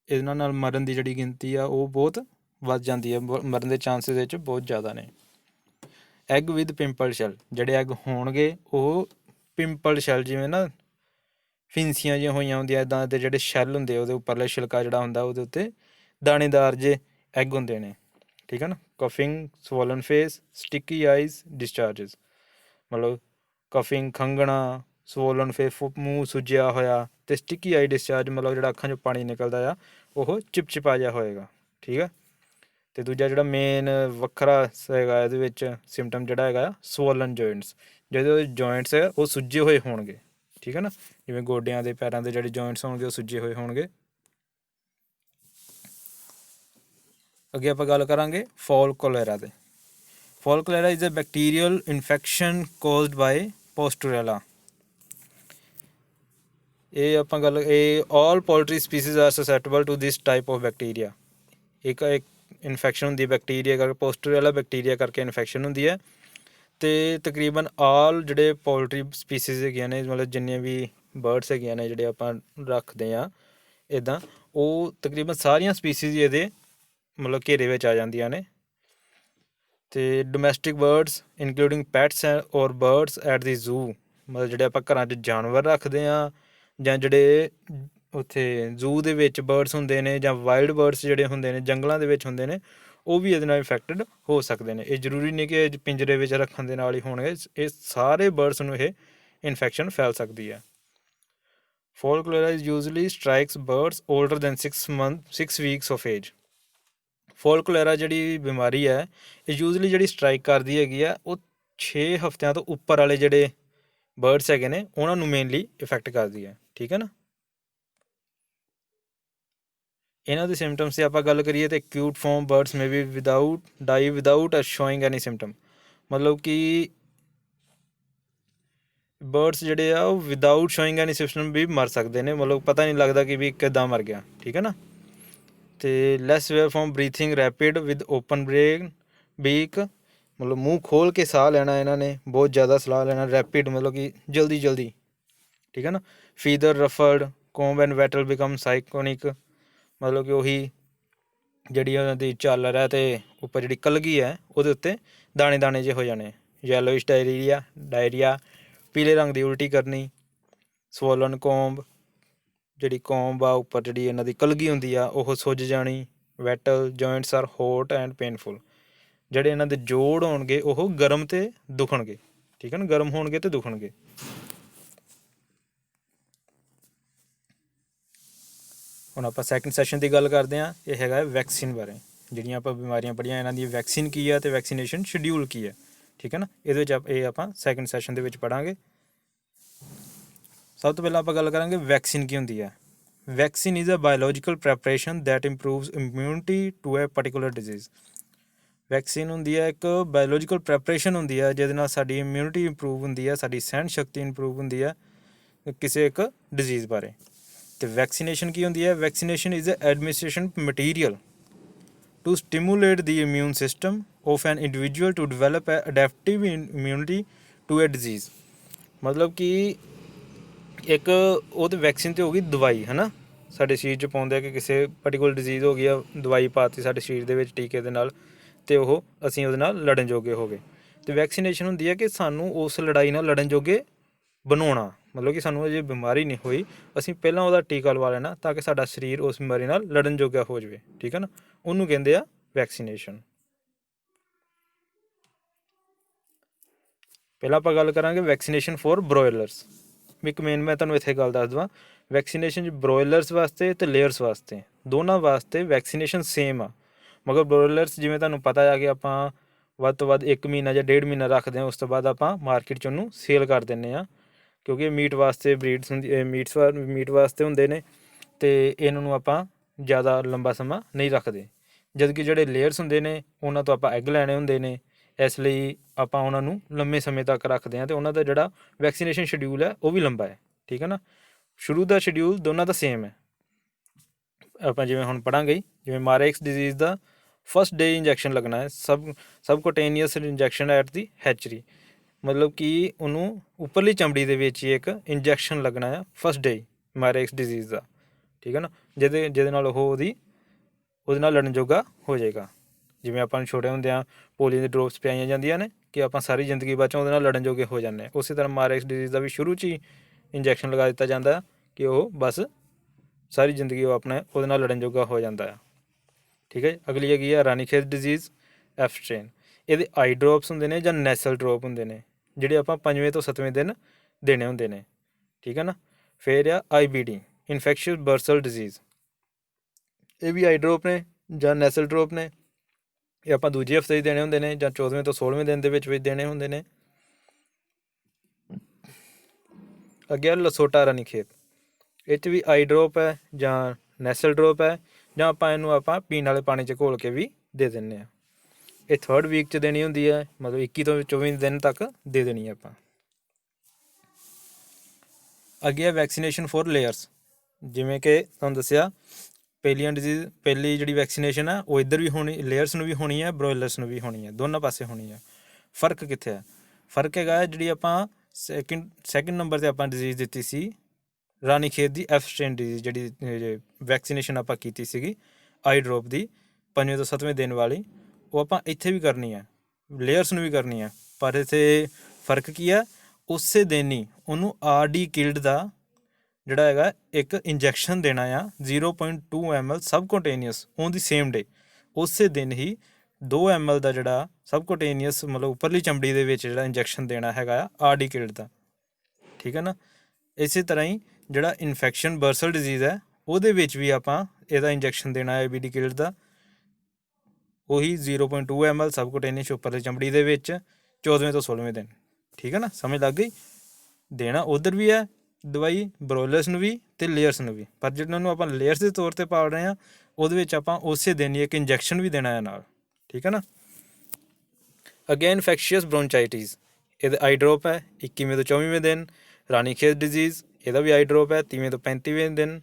ਇਹਨਾਂ ਨਾਲ ਮਰਨ ਦੀ ਜਿਹੜੀ ਗਿਣਤੀ ਆ ਉਹ ਬਹੁਤ ਵੱਧ ਜਾਂਦੀ ਹੈ, ਮਰਨ ਦੇ ਚਾਂਸਿਸ ਵਿੱਚ ਬਹੁਤ ਜ਼ਿਆਦਾ ਨੇ। ਐਗ ਵਿਦ ਪਿੰਪਲ ਸ਼ੈਲ, ਜਿਹੜੇ ਐਗ ਹੋਣਗੇ ਉਹ ਪਿੰਪਲ ਸ਼ੈਲ, ਜਿਵੇਂ ਨਾ ਫਿੰਸੀਆਂ ਜਿਹੀਆਂ ਹੋਈਆਂ ਹੁੰਦੀਆਂ ਇੱਦਾਂ ਦੇ ਜਿਹੜੇ ਸ਼ੈਲ ਹੁੰਦੇ ਉਹਦੇ ਉੱਪਰਲੇ ਛਿਲਕਾ ਜਿਹੜਾ ਹੁੰਦਾ ਉਹਦੇ ਉੱਤੇ ਦਾਣੇਦਾਰ ਜੇ ਐਗ ਹੁੰਦੇ ਨੇ, ਠੀਕ ਹੈ ਨਾ। ਕਫਿੰਗ, ਸਵੋਲਨ ਫੇਸ, ਸਟਿੱਕੀ ਆਈਜ਼, ਡਿਸਚਾਰਜਿਸ, ਮਤਲਬ ਕਫਿੰਗ ਖੰਘਣਾ, ਸਵੋਲਨ ਫੇਸ ਮੂੰਹ ਸੁੱਜਿਆ ਹੋਇਆ, ਅਤੇ ਸਟਿੱਕੀ ਆਈ ਡਿਸਚਾਰਜ ਮਤਲਬ ਜਿਹੜਾ ਅੱਖਾਂ 'ਚੋਂ ਪਾਣੀ ਨਿਕਲਦਾ ਆ ਉਹ ਚਿਪਚਿਪਾ ਜਿਹਾ ਹੋਏਗਾ, ਠੀਕ ਹੈ। ਅਤੇ ਦੂਜਾ ਜਿਹੜਾ ਮੇਨ ਵੱਖਰਾ ਹੈਗਾ ਇਹਦੇ ਵਿੱਚ ਸਿੰਪਟਮ ਜਿਹੜਾ ਹੈਗਾ ਸਵੋਲਨ ਜੋਇੰਟਸ, ਜਿਹਦੇ ਜੋਇੰਟਸ ਹੈ ਉਹ ਸੁੱਜੇ ਹੋਏ ਹੋਣਗੇ, ਠੀਕ ਹੈ ਨਾ, ਜਿਵੇਂ ਗੋਡਿਆਂ ਦੇ ਪੈਰਾਂ ਦੇ ਜਿਹੜੇ ਜੋਇੰਟਸ ਹੋਣਗੇ ਉਹ ਸੁੱਜੇ ਹੋਏ ਹੋਣਗੇ। ਅੱਗੇ ਆਪਾਂ ਗੱਲ ਕਰਾਂਗੇ ਫਾਲ ਕੋਲੇਰਾ 'ਤੇ। Fowl cholera is a bacterial infection caused by Pasteurella. ਇਹ all poultry species are susceptible to this type of bacteria. ਇੱਕ ਇਨਫੈਕਸ਼ਨ ਹੁੰਦੀ ਹੈ ਬੈਕਟੀਰੀਆ ਕਰਕੇ, ਪੋਸਟੁਰੇਲਾ ਬੈਕਟੀਰੀਆ ਕਰਕੇ ਇਨਫੈਕਸ਼ਨ ਹੁੰਦੀ ਹੈ, ਅਤੇ ਤਕਰੀਬਨ ਆਲ ਜਿਹੜੇ ਪੋਲਟਰੀ ਸਪੀਸੀਜ਼ ਹੈਗੀਆਂ ਨੇ, ਮਤਲਬ ਜਿੰਨੀਆਂ ਵੀ ਬਰਡਸ ਹੈਗੀਆਂ ਨੇ ਜਿਹੜੇ ਆਪਾਂ ਰੱਖਦੇ ਹਾਂ ਇੱਦਾਂ, ਉਹ ਤਕਰੀਬਨ ਸਾਰੀਆਂ ਸਪੀਸੀਜ਼ ਇਹਦੇ ਮਤਲਬ ਘੇਰੇ ਵਿੱਚ ਆ ਜਾਂਦੀਆਂ ਨੇ। ਅਤੇ ਡੋਮੈਸਟਿਕ ਬਰਡਸ ਇਨਕਲੂਡਿੰਗ ਪੈਟਸ ਔਰ ਬਰਡਸ ਐਟ ਦੀ ਜ਼ੂ, ਮਤਲਬ ਜਿਹੜੇ ਆਪਾਂ ਘਰਾਂ 'ਚ ਜਾਨਵਰ ਰੱਖਦੇ ਹਾਂ ਜਾਂ ਜਿਹੜੇ ਉੱਥੇ ਜ਼ੂ ਦੇ ਵਿੱਚ ਬਰਡਸ ਹੁੰਦੇ ਨੇ, ਜਾਂ ਵਾਈਲਡ ਬਰਡਸ ਜਿਹੜੇ ਹੁੰਦੇ ਨੇ ਜੰਗਲਾਂ ਦੇ ਵਿੱਚ ਹੁੰਦੇ ਨੇ, ਉਹ ਵੀ ਇਹਦੇ ਨਾਲ ਇਨਫੈਕਟਡ ਹੋ ਸਕਦੇ ਨੇ। ਇਹ ਜ਼ਰੂਰੀ ਨਹੀਂ ਕਿ ਪਿੰਜਰੇ ਵਿੱਚ ਰੱਖਣ ਦੇ ਨਾਲ ਹੀ ਹੋਣਗੇ, ਇਹ ਸਾਰੇ ਬਰਡਸ ਨੂੰ ਇਹ ਇਨਫੈਕਸ਼ਨ ਫੈਲ ਸਕਦੀ ਹੈ। Fowl cholera is usually strikes birds older than 6 weeks of age. Fowl cholera ਜਿਹੜੀ ਬਿਮਾਰੀ ਹੈ ਇਹ ਯੂਜ਼ਲੀ ਜਿਹੜੀ ਸਟ੍ਰਾਈਕ ਕਰਦੀ ਹੈਗੀ ਆ ਉਹ 6 ਹਫ਼ਤਿਆਂ ਤੋਂ ਉੱਪਰ ਵਾਲੇ ਜਿਹੜੇ ਬਰਡਸ ਹੈਗੇ ਨੇ ਉਹਨਾਂ ਨੂੰ ਮੇਨਲੀ ਇਫੈਕਟ ਕਰਦੀ ਹੈ, ਠੀਕ ਹੈ ਨਾ। ਇਹਨਾਂ ਦੇ ਸਿੰਪਟਮਸ 'ਤੇ ਆਪਾਂ ਗੱਲ ਕਰੀਏ ਤਾਂ acute form birds may be die without showing any symptom, ਮਤਲਬ ਕਿ ਬਰਡਸ ਜਿਹੜੇ ਆ ਉਹ ਵਿਦਾਊਟ ਸ਼ੋਇੰਗ ਐਨੀ ਸਿਸਟਮ ਵੀ ਮਰ ਸਕਦੇ ਨੇ, ਮਤਲਬ ਪਤਾ ਨਹੀਂ ਲੱਗਦਾ ਕਿ ਵੀ ਕਿੱਦਾਂ ਮਰ ਗਿਆ, ਠੀਕ ਹੈ ਨਾ। ਅਤੇ less where from breathing rapid with open beak, ਮਤਲਬ ਮੂੰਹ ਖੋਲ੍ਹ ਕੇ ਸਾਹ ਲੈਣਾ ਇਹਨਾਂ ਨੇ, ਬਹੁਤ ਜ਼ਿਆਦਾ ਸਾਹ ਲੈਣਾ, ਰੈਪਿਡ ਮਤਲਬ ਕਿ ਜਲਦੀ, ਠੀਕ ਹੈ ਨਾ। ਫੀਦਰ ਰਫਲਡ, ਕੋਂਬ ਐਂਡ ਵੈਟਲ ਬਿਕਮ ਸਾਈਕੋਨਿਕ, ਮਤਲਬ ਕਿ ਉਹੀ ਜਿਹੜੀ ਉਹਨਾਂ ਦੀ ਝਾਲਰ ਹੈ ਅਤੇ ਉੱਪਰ ਜਿਹੜੀ ਕਲਗੀ ਹੈ ਉਹਦੇ ਉੱਤੇ ਦਾਣੇ ਜਿਹੇ ਹੋ ਜਾਣੇ। ਯੈਲੋਇਸ਼ ਡਾਇਰੀਆ, ਪੀਲੇ ਰੰਗ ਦੀ ਉਲਟੀ ਕਰਨੀ। ਸਵੋਲਨ ਕੋਂਬ, ਜਿਹੜੀ ਕੋਂਬ ਆ ਉੱਪਰ ਜਿਹੜੀ ਇਹਨਾਂ ਦੀ ਕਲਗੀ ਹੁੰਦੀ ਆ ਉਹ ਸੁੱਜ ਜਾਣੀ। Wattle joints are hot and painful, ਜਿਹੜੇ ਇਹਨਾਂ ਦੇ ਜੋੜ ਹੋਣਗੇ ਉਹ ਗਰਮ ਅਤੇ ਦੁਖਣਗੇ, ਠੀਕ ਹੈ ਨਾ, ਗਰਮ ਹੋਣਗੇ ਅਤੇ ਦੁਖਣਗੇ। ਹੁਣ ਆਪਾਂ ਸੈਕਿੰਡ ਸੈਸ਼ਨ ਦੀ ਗੱਲ ਕਰਦੇ ਹਾਂ। ਇਹ ਹੈਗਾ ਵੈਕਸੀਨ ਬਾਰੇ, ਜਿਹੜੀਆਂ ਆਪਾਂ ਬਿਮਾਰੀਆਂ ਪੜ੍ਹੀਆਂ ਇਹਨਾਂ ਦੀ ਵੈਕਸੀਨ ਕੀ ਹੈ ਅਤੇ ਵੈਕਸੀਨੇਸ਼ਨ ਸ਼ਡਿਊਲ ਕੀ ਹੈ, ਠੀਕ ਹੈ ਨਾ। ਇਹਦੇ ਵਿੱਚ ਇਹ ਆਪਾਂ ਸੈਕਿੰਡ ਸੈਸ਼ਨ ਦੇ ਵਿੱਚ ਪੜ੍ਹਾਂਗੇ। ਸਭ ਤੋਂ ਪਹਿਲਾਂ ਆਪਾਂ ਗੱਲ ਕਰਾਂਗੇ ਵੈਕਸੀਨ ਕੀ ਹੁੰਦੀ ਹੈ। Vaccine is a biological preparation that improves immunity to a particular disease. Vaccine ਹੁੰਦੀ ਹੈ ਇੱਕ ਬਾਇਓਲੋਜੀਕਲ ਪ੍ਰੈਪਰੇਸ਼ਨ ਹੁੰਦੀ ਹੈ ਜਿਹਦੇ ਨਾਲ ਸਾਡੀ ਇਮਿਊਨਿਟੀ ਇੰਪਰੂਵ ਹੁੰਦੀ ਹੈ, ਸਾਡੀ ਸਹਿਣ ਸ਼ਕਤੀ ਇੰਪਰੂਵ ਹੁੰਦੀ ਹੈ ਕਿਸੇ ਇੱਕ ਡਿਜ਼ੀਜ਼ ਬਾਰੇ। ਅਤੇ ਵੈਕਸੀਨੇਸ਼ਨ ਕੀ ਹੁੰਦੀ ਹੈ। Vaccination is a administration material to stimulate the immune system of an individual to develop a adaptive immunity to a disease. ਮਤਲਬ ਕਿ ਇੱਕ ਉਹ ਤਾਂ ਵੈਕਸੀਨ ਤਾਂ ਹੋ ਗਈ ਦਵਾਈ, ਹੈ ਨਾ, ਸਾਡੇ ਸਰੀਰ 'ਚ ਪਾਉਂਦੇ ਆ ਕਿ ਕਿਸੇ ਪਾਰਟੀਕੂਲਰ ਡਿਜ਼ੀਜ਼ ਹੋ ਗਈ ਆ, ਦਵਾਈ ਪਾਤੀ ਸਾਡੇ ਸਰੀਰ ਦੇ ਵਿੱਚ ਟੀਕੇ ਦੇ ਨਾਲ, ਅਤੇ ਉਹ ਅਸੀਂ ਉਹਦੇ ਨਾਲ ਲੜਨ ਜੋਗੇ ਹੋ ਗਏ। ਅਤੇ ਵੈਕਸੀਨੇਸ਼ਨ ਹੁੰਦੀ ਹੈ ਕਿ ਸਾਨੂੰ ਉਸ ਲੜਾਈ ਨਾਲ ਲੜਨ ਜੋਗੇ ਬਣਾਉਣਾ, ਮਤਲਬ ਕਿ ਸਾਨੂੰ ਅਜੇ ਬਿਮਾਰੀ ਨਹੀਂ ਹੋਈ, ਅਸੀਂ ਪਹਿਲਾਂ ਉਹਦਾ ਟੀਕਾ ਲਵਾ ਲੈਣਾ ਤਾਂ ਕਿ ਸਾਡਾ ਸਰੀਰ ਉਸ ਬਿਮਾਰੀ ਨਾਲ ਲੜਨ ਜੋਗਾ ਹੋ ਜਾਵੇ, ਠੀਕ ਹੈ ਨਾ, ਉਹਨੂੰ ਕਹਿੰਦੇ ਆ ਵੈਕਸੀਨੇਸ਼ਨ। ਪਹਿਲਾਂ ਆਪਾਂ ਗੱਲ ਕਰਾਂਗੇ ਵੈਕਸੀਨੇਸ਼ਨ ਫॉर ਬਰੋਇਲਰਸ। ਇੱਕ ਮੇਨ ਮੈਂ ਤੁਹਾਨੂੰ ਇੱਥੇ ਗੱਲ ਦੱਸ ਦੇਵਾਂ, ਵੈਕਸੀਨੇਸ਼ਨ ਬਰੋਇਲਰਸ ਵਾਸਤੇ ਅਤੇ ਲੇਅਰਸ ਵਾਸਤੇ ਦੋਨਾਂ ਵਾਸਤੇ ਵੈਕਸੀਨੇਸ਼ਨ ਸੇਮ ਆ, ਮਗਰ ਬਰੋਇਲਰਸ ਜਿਵੇਂ ਤੁਹਾਨੂੰ ਪਤਾ ਆ ਕਿ ਆਪਾਂ ਵੱਧ ਤੋਂ ਵੱਧ 1 ਮਹੀਨਾ ਜਾਂ 1.5 ਮਹੀਨਾ ਰੱਖਦੇ ਹਾਂ, ਉਸ ਤੋਂ ਬਾਅਦ ਆਪਾਂ ਮਾਰਕੀਟ 'ਚ ਉਹਨੂੰ ਸੇਲ ਕਰ ਦਿੰਦੇ ਹਾਂ, ਕਿਉਂਕਿ ਮੀਟ ਵਾਸਤੇ ਬਰੀਡਸ ਹੁੰਦੀ, ਮੀਟ ਵਾਸਤੇ ਹੁੰਦੇ ਨੇ, ਅਤੇ ਇਹਨਾਂ ਨੂੰ ਆਪਾਂ ਜ਼ਿਆਦਾ ਲੰਬਾ ਸਮਾਂ ਨਹੀਂ ਰੱਖਦੇ। ਜਦ ਕਿ ਜਿਹੜੇ ਲੇਅਰਸ ਹੁੰਦੇ ਨੇ ਉਹਨਾਂ ਤੋਂ ਆਪਾਂ ਐਗ ਲੈਣੇ ਹੁੰਦੇ ਨੇ, ਇਸ ਲਈ ਆਪਾਂ ਉਹਨਾਂ ਨੂੰ ਲੰਮੇ ਸਮੇਂ ਤੱਕ ਰੱਖਦੇ ਹਾਂ, ਅਤੇ ਉਹਨਾਂ ਦਾ ਜਿਹੜਾ ਵੈਕਸੀਨੇਸ਼ਨ ਸ਼ਡਿਊਲ ਹੈ ਉਹ ਵੀ ਲੰਬਾ ਹੈ, ਠੀਕ ਹੈ ਨਾ। ਸ਼ੁਰੂ ਦਾ ਸ਼ਡਿਊਲ ਦੋਨਾਂ ਦਾ ਸੇਮ ਹੈ। ਆਪਾਂ ਜਿਵੇਂ ਹੁਣ ਪੜ੍ਹਾਂਗੇ, ਜਿਵੇਂ ਮਾਰੇਕਸ ਡਿਜ਼ੀਜ਼ ਦਾ ਫਸਟ ਡੇ ਇੰਜੈਕਸ਼ਨ ਲੱਗਣਾ ਹੈ, ਸਬਕੁਟੇਨੀਅਸ ਇੰਜੈਕਸ਼ਨ ਐਟ ਦੀ ਹੈਚਰੀ, ਮਤਲਬ ਕਿ ਉਹਨੂੰ ਉੱਪਰਲੀ ਚਮੜੀ ਦੇ ਵਿੱਚ ਹੀ ਇੱਕ ਇੰਜੈਕਸ਼ਨ ਲੱਗਣਾ ਆ ਫਸਟ ਡੇ ਮਾਰੇਕਸ ਡਿਜ਼ੀਜ਼ ਦਾ, ਠੀਕ ਹੈ ਨਾ, ਜਿਹਦੇ ਨਾਲ ਉਹਦੇ ਨਾਲ ਲੜਨ ਜੋਗਾ ਹੋ ਜਾਏਗਾ। ਜਿਵੇਂ ਆਪਾਂ ਨੂੰ ਛੋਟੇ ਹੁੰਦਿਆਂ ਪੋਲੀਓ ਦੀ ਡ੍ਰੋਪਸ ਪਿਆਈਆਂ ਜਾਂਦੀਆਂ ਨੇ ਕਿ ਆਪਾਂ ਸਾਰੀ ਜ਼ਿੰਦਗੀ ਬਾਅਦ 'ਚੋਂ ਉਹਦੇ ਨਾਲ ਲੜਨ ਜੋਗੇ ਹੋ ਜਾਂਦੇ ਹਾਂ, ਉਸੇ ਤਰ੍ਹਾਂ ਮਾਰੇਕਸ ਡਿਜ਼ੀਜ਼ ਦਾ ਵੀ ਸ਼ੁਰੂ 'ਚ ਹੀ ਇੰਜੈਕਸ਼ਨ ਲਗਾ ਦਿੱਤਾ ਜਾਂਦਾ ਕਿ ਉਹ ਬਸ ਸਾਰੀ ਜ਼ਿੰਦਗੀ ਉਹ ਉਹਦੇ ਨਾਲ ਲੜਨ ਜੋਗਾ ਹੋ ਜਾਂਦਾ ਆ, ਠੀਕ ਹੈ। ਅਗਲੀ ਹੈਗੀ ਆ ਰਾਨੀਖੇਤ ਡਿਜ਼ੀਜ਼ ਐਫ ਸਟ੍ਰੇਨ। ਇਹਦੇ ਆਈ ਡ੍ਰੋਪਸ ਹੁੰਦੇ ਨੇ ਜਾਂ ਨੈਸਲ ਡ੍ਰੋਪ ਹੁੰਦੇ ਨੇ, ਜਿਹੜੇ ਆਪਾਂ 5ਵੇਂ ਤੋਂ 7ਵੇਂ ਦਿਨ ਦੇਣੇ ਹੁੰਦੇ ਨੇ, ਠੀਕ ਹੈ ਨਾ। ਫਿਰ ਆ IBD ਇਨਫੈਕਸ਼ੀਅਸ ਬਰਸਲ ਡਿਜ਼ੀਜ਼, ਇਹ ਵੀ ਆਈ ਡ੍ਰੋਪ ਨੇ ਜਾਂ ਨੈਸਲ ਡ੍ਰੋਪ ਨੇ, ਇਹ ਆਪਾਂ ਦੂਜੇ ਹਫਤੇ 'ਚ ਦੇਣੇ ਹੁੰਦੇ ਨੇ ਜਾਂ 14ਵੇਂ ਤੋਂ 16ਵੇਂ ਦਿਨ ਦੇ ਵਿੱਚ ਦੇਣੇ ਹੁੰਦੇ ਨੇ। ਅੱਗੇ ਲਸੋਟਾ ਰਾਨੀਖੇਤ, ਇਹ 'ਚ ਵੀ ਆਈ ਡ੍ਰੋਪ ਹੈ ਜਾਂ ਨੈਸਲ ਡ੍ਰੋਪ ਹੈ, ਜਾਂ ਆਪਾਂ ਪੀਣ ਵਾਲੇ ਪਾਣੀ 'ਚ ਘੋਲ ਕੇ ਵੀ ਦੇ ਦਿੰਦੇ ਹਾਂ। ਇਹ 3rd ਵੀਕ 'ਚ ਦੇਣੀ ਹੁੰਦੀ ਹੈ, ਮਤਲਬ 21 ਤੋਂ 24 ਦਿਨ ਤੱਕ ਦੇ ਦੇਣੀ ਹੈ ਆਪਾਂ। ਅੱਗੇ ਹੈ ਵੈਕਸੀਨੇਸ਼ਨ ਫॉर ਲੇਅਰਸ, ਜਿਵੇਂ ਕਿ ਤੁਹਾਨੂੰ ਦੱਸਿਆ ਪਹਿਲੀ ਜਿਹੜੀ ਵੈਕਸੀਨੇਸ਼ਨ ਹੈ ਉਹ ਇੱਧਰ ਵੀ ਹੋਣੀ, ਲੇਅਰਸ ਨੂੰ ਵੀ ਹੋਣੀ ਹੈ, ਬਰੋਇਲਰਸ ਨੂੰ ਵੀ ਹੋਣੀ ਹੈ, ਦੋਨਾਂ ਪਾਸੇ ਹੋਣੀ ਹੈ। ਫਰਕ ਕਿੱਥੇ ਹੈ? ਫਰਕ ਹੈਗਾ ਜਿਹੜੀ ਆਪਾਂ ਸੈਕਿੰਡ ਨੰਬਰ 'ਤੇ ਆਪਾਂ ਡਿਜ਼ੀਜ਼ ਦਿੱਤੀ ਸੀ ਰਾਨੀਖੇਤ ਦੀ ਐਫ ਸਟ੍ਰੇਨ ਡਿਜ਼ੀਜ਼, ਜਿਹੜੀ ਵੈਕਸੀਨੇਸ਼ਨ ਆਪਾਂ ਕੀਤੀ ਸੀਗੀ ਆਈ ਡ੍ਰੋਪ ਦੀ 5ਵੇਂ ਤੋਂ 7ਵੇਂ ਦਿਨ ਵਾਲੀ, ਉਹ ਆਪਾਂ ਇੱਥੇ ਵੀ ਕਰਨੀ ਹੈ, ਲੇਅਰਸ ਨੂੰ ਵੀ ਕਰਨੀ ਹੈ। ਪਰ ਇੱਥੇ ਫਰਕ ਕੀ ਹੈ? ਉਸੇ ਦਿਨ ਹੀ ਉਹਨੂੰ RD ਕਿਲਡ ਦਾ ਜਿਹੜਾ ਹੈਗਾ ਇੱਕ ਇੰਜੈਕਸ਼ਨ ਦੇਣਾ ਆ 0.2 ml subcutaneous on the same day, ਉਸੇ ਦਿਨ ਹੀ 2 ml ਦਾ ਜਿਹੜਾ ਸਬਕੁਟੇਨੀਅਸ ਮਤਲਬ ਉੱਪਰਲੀ ਚਮੜੀ ਦੇ ਵਿੱਚ ਜਿਹੜਾ ਇੰਜੈਕਸ਼ਨ ਦੇਣਾ ਹੈਗਾ ਆ RD ਕਿਲਡ ਦਾ, ਠੀਕ ਹੈ ਨਾ। ਇਸੇ ਤਰ੍ਹਾਂ ਹੀ ਜਿਹੜਾ ਇਨਫੈਕਸ਼ਨ ਬਰਸਲ ਡਿਜ਼ੀਜ਼ ਹੈ ਉਹਦੇ ਵਿੱਚ ਵੀ ਆਪਾਂ ਇਹਦਾ ਇੰਜੈਕਸ਼ਨ ਦੇਣਾ ਹੈ IBD ਕਿਲਡ ਦਾ, ਉਹੀ 0.2 ml ਸਬਕੁਟੇਨੀਅਸ ਉੱਪਰਲੀ ਚਮੜੀ ਦੇ ਵਿੱਚ 14ਵੇਂ ਤੋਂ 16ਵੇਂ ਦਿਨ, ਠੀਕ ਹੈ ਨਾ, ਸਮਝ ਲੱਗ ਗਈ। ਦੇਣਾ ਉੱਧਰ ਵੀ ਹੈ ਦਵਾਈ ਬਰੋਇਲਰਸ ਨੂੰ ਵੀ ਅਤੇ ਲੇਅਰਸ ਨੂੰ ਵੀ, ਪਰ ਜਿਹਨਾਂ ਨੂੰ ਆਪਾਂ ਲੇਅਰਸ ਦੇ ਤੌਰ 'ਤੇ ਪਾਲ ਰਹੇ ਹਾਂ ਉਹਦੇ ਵਿੱਚ ਆਪਾਂ ਉਸੇ ਦਿਨ ਹੀ ਇੱਕ ਇੰਜੈਕਸ਼ਨ ਵੀ ਦੇਣਾ ਹੈ ਨਾਲ, ਠੀਕ ਹੈ ਨਾ। ਅੱਗੇ ਇਨਫੈਕਸ਼ੀਅਸ ਬ੍ਰੋਂਚਾਈਟਿਸ, ਇਹਦੇ ਆਈ ਡ੍ਰੋਪ ਹੈ 21ਵੇਂ ਤੋਂ 24ਵੇਂ ਦਿਨ। ਰਾਨੀਖੇਤ ਡਿਜ਼ੀਜ਼, ਇਹਦਾ ਵੀ ਆਈ ਡ੍ਰੋਪ ਹੈ 30ਵੇਂ ਤੋਂ 35ਵੇਂ ਦਿਨ।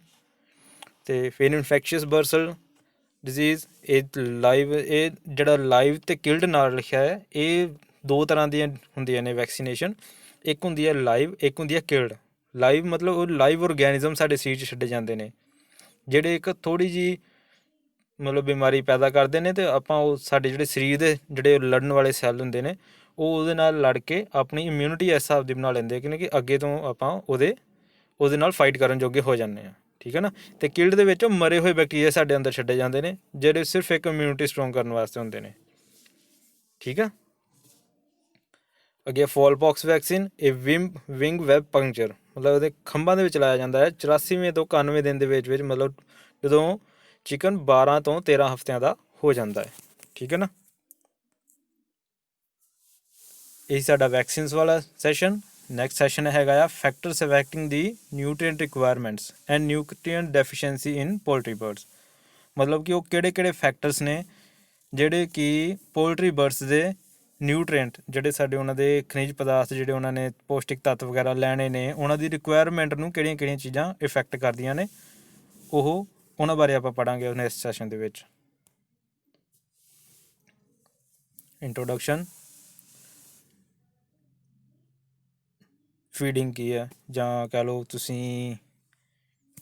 ਅਤੇ ਫਿਰ ਇਨਫੈਕਸ਼ੀਅਸ ਬਰਸਲ ਡਿਜ਼ੀਜ਼, ਇਹ ਜਿਹੜਾ ਲਾਈਵ ਅਤੇ ਕਿਲਡ ਨਾਲ ਲਿਖਿਆ ਹੈ, ਇਹ 2 ਤਰ੍ਹਾਂ ਦੀਆਂ ਹੁੰਦੀਆਂ ਨੇ ਵੈਕਸੀਨੇਸ਼ਨ, ਇੱਕ ਹੁੰਦੀ ਹੈ ਲਾਈਵ, ਇੱਕ ਹੁੰਦੀ ਹੈ ਕਿਲਡ। ਲਾਈਵ ਮਤਲਬ ਉਹ ਲਾਈਵ ਔਰਗੈਨਿਜ਼ਮ ਸਾਡੇ ਸਰੀਰ 'ਚ ਛੱਡੇ ਜਾਂਦੇ ਨੇ, ਜਿਹੜੇ ਇੱਕ ਥੋੜ੍ਹੀ ਜਿਹੀ ਮਤਲਬ ਬਿਮਾਰੀ ਪੈਦਾ ਕਰਦੇ ਨੇ, ਅਤੇ ਆਪਾਂ ਉਹ ਸਾਡੇ ਜਿਹੜੇ ਸਰੀਰ ਦੇ ਜਿਹੜੇ ਲੜਨ ਵਾਲੇ ਸੈੱਲ ਹੁੰਦੇ ਨੇ ਉਹ ਉਹਦੇ ਨਾਲ ਲੜ ਕੇ ਆਪਣੀ ਇਮਿਊਨਿਟੀ ਇਸ ਹਿਸਾਬ ਦੀ ਬਣਾ ਲੈਂਦੇ ਕਿ ਅੱਗੇ ਤੋਂ ਆਪਾਂ ਉਹਦੇ ਨਾਲ ਫਾਈਟ ਕਰਨ ਜੋਗੇ ਹੋ ਜਾਂਦੇ ਹਾਂ, ਠੀਕ ਹੈ ਨਾ। ਅਤੇ ਕਿਲਡ ਦੇ ਵਿੱਚ ਮਰੇ ਹੋਏ ਬੈਕਟੀਰੀਆ ਸਾਡੇ ਅੰਦਰ ਛੱਡੇ ਜਾਂਦੇ ਨੇ, ਜਿਹੜੇ ਸਿਰਫ ਇੱਕ ਇਮਿਊਨਿਟੀ ਸਟਰੋਂਗ ਕਰਨ ਵਾਸਤੇ ਹੁੰਦੇ ਨੇ, ਠੀਕ ਆ। ਅੱਗੇ ਫੋਲਪੌਕਸ ਵੈਕਸੀਨ, ਇਹ ਵਿੰਗ ਵੈਬ ਪੰਕਚਰ, ਮਤਲਬ ਉਹਦੇ ਖੰਭਾਂ ਦੇ ਵਿੱਚ ਲਾਇਆ ਜਾਂਦਾ ਹੈ 84ਵੇਂ ਤੋਂ 91ਵੇਂ ਦਿਨ ਦੇ ਵਿੱਚ, ਮਤਲਬ ਜਦੋਂ ਚਿਕਨ 12 ਤੋਂ 13 ਹਫ਼ਤਿਆਂ ਦਾ ਹੋ ਜਾਂਦਾ ਹੈ, ਠੀਕ ਹੈ ਨਾ। ਇਹੀ ਸਾਡਾ ਵੈਕਸੀਨਸ ਵਾਲਾ ਸੈਸ਼ਨ। ਨੈਕਸਟ ਸੈਸ਼ਨ ਹੈਗਾ ਆ factors affecting the nutrient requirements and nutrient deficiency in poultry birds, ਮਤਲਬ ਕਿ ਉਹ ਕਿਹੜੇ ਫੈਕਟਰਸ ਨੇ ਜਿਹੜੇ ਕਿ ਪੋਲਟਰੀ ਬਰਡਸ ਦੇ ਨਿਊਟਰੀਐਂਟ, ਜਿਹੜੇ ਸਾਡੇ ਉਹਨਾਂ ਦੇ ਖਣਿਜ ਪਦਾਰਥ, ਜਿਹੜੇ ਉਹਨਾਂ ਨੇ ਪੌਸ਼ਟਿਕ ਤੱਤ ਵਗੈਰਾ ਲੈਣੇ ਨੇ, ਉਹਨਾਂ ਦੀ ਰਿਕੁਆਇਰਮੈਂਟ ਨੂੰ ਕਿਹੜੀਆਂ ਚੀਜ਼ਾਂ ਇਫੈਕਟ ਕਰਦੀਆਂ ਨੇ, ਉਹਨਾਂ ਬਾਰੇ ਆਪਾਂ ਪੜ੍ਹਾਂਗੇ ਨੈਕਸਟ ਸੈਸ਼ਨ ਦੇ ਵਿੱਚ। ਇੰਟਰੋਡਕਸ਼ਨ। ਫੀਡਿੰਗ ਕੀ ਹੈ, ਜਾਂ ਕਹਿ ਲਓ ਤੁਸੀਂ